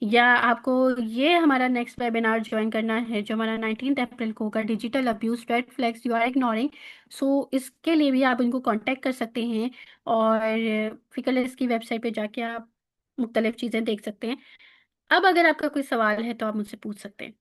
या आपको ये हमारा नेक्स्ट वेबिनार ज्वाइन करना है जो हमारा 19 अप्रैल को होगा, digital abuse red flags you are ignoring. So इसके लिए भी आप इनको कांटेक्ट कर सकते हैं। और फिकरलेस की वेबसाइट पे जाके आप मुख्तलिफ चीज़ें देख सकते हैं। अब अगर आपका कोई सवाल है तो आप मुझसे पूछ सकते हैं।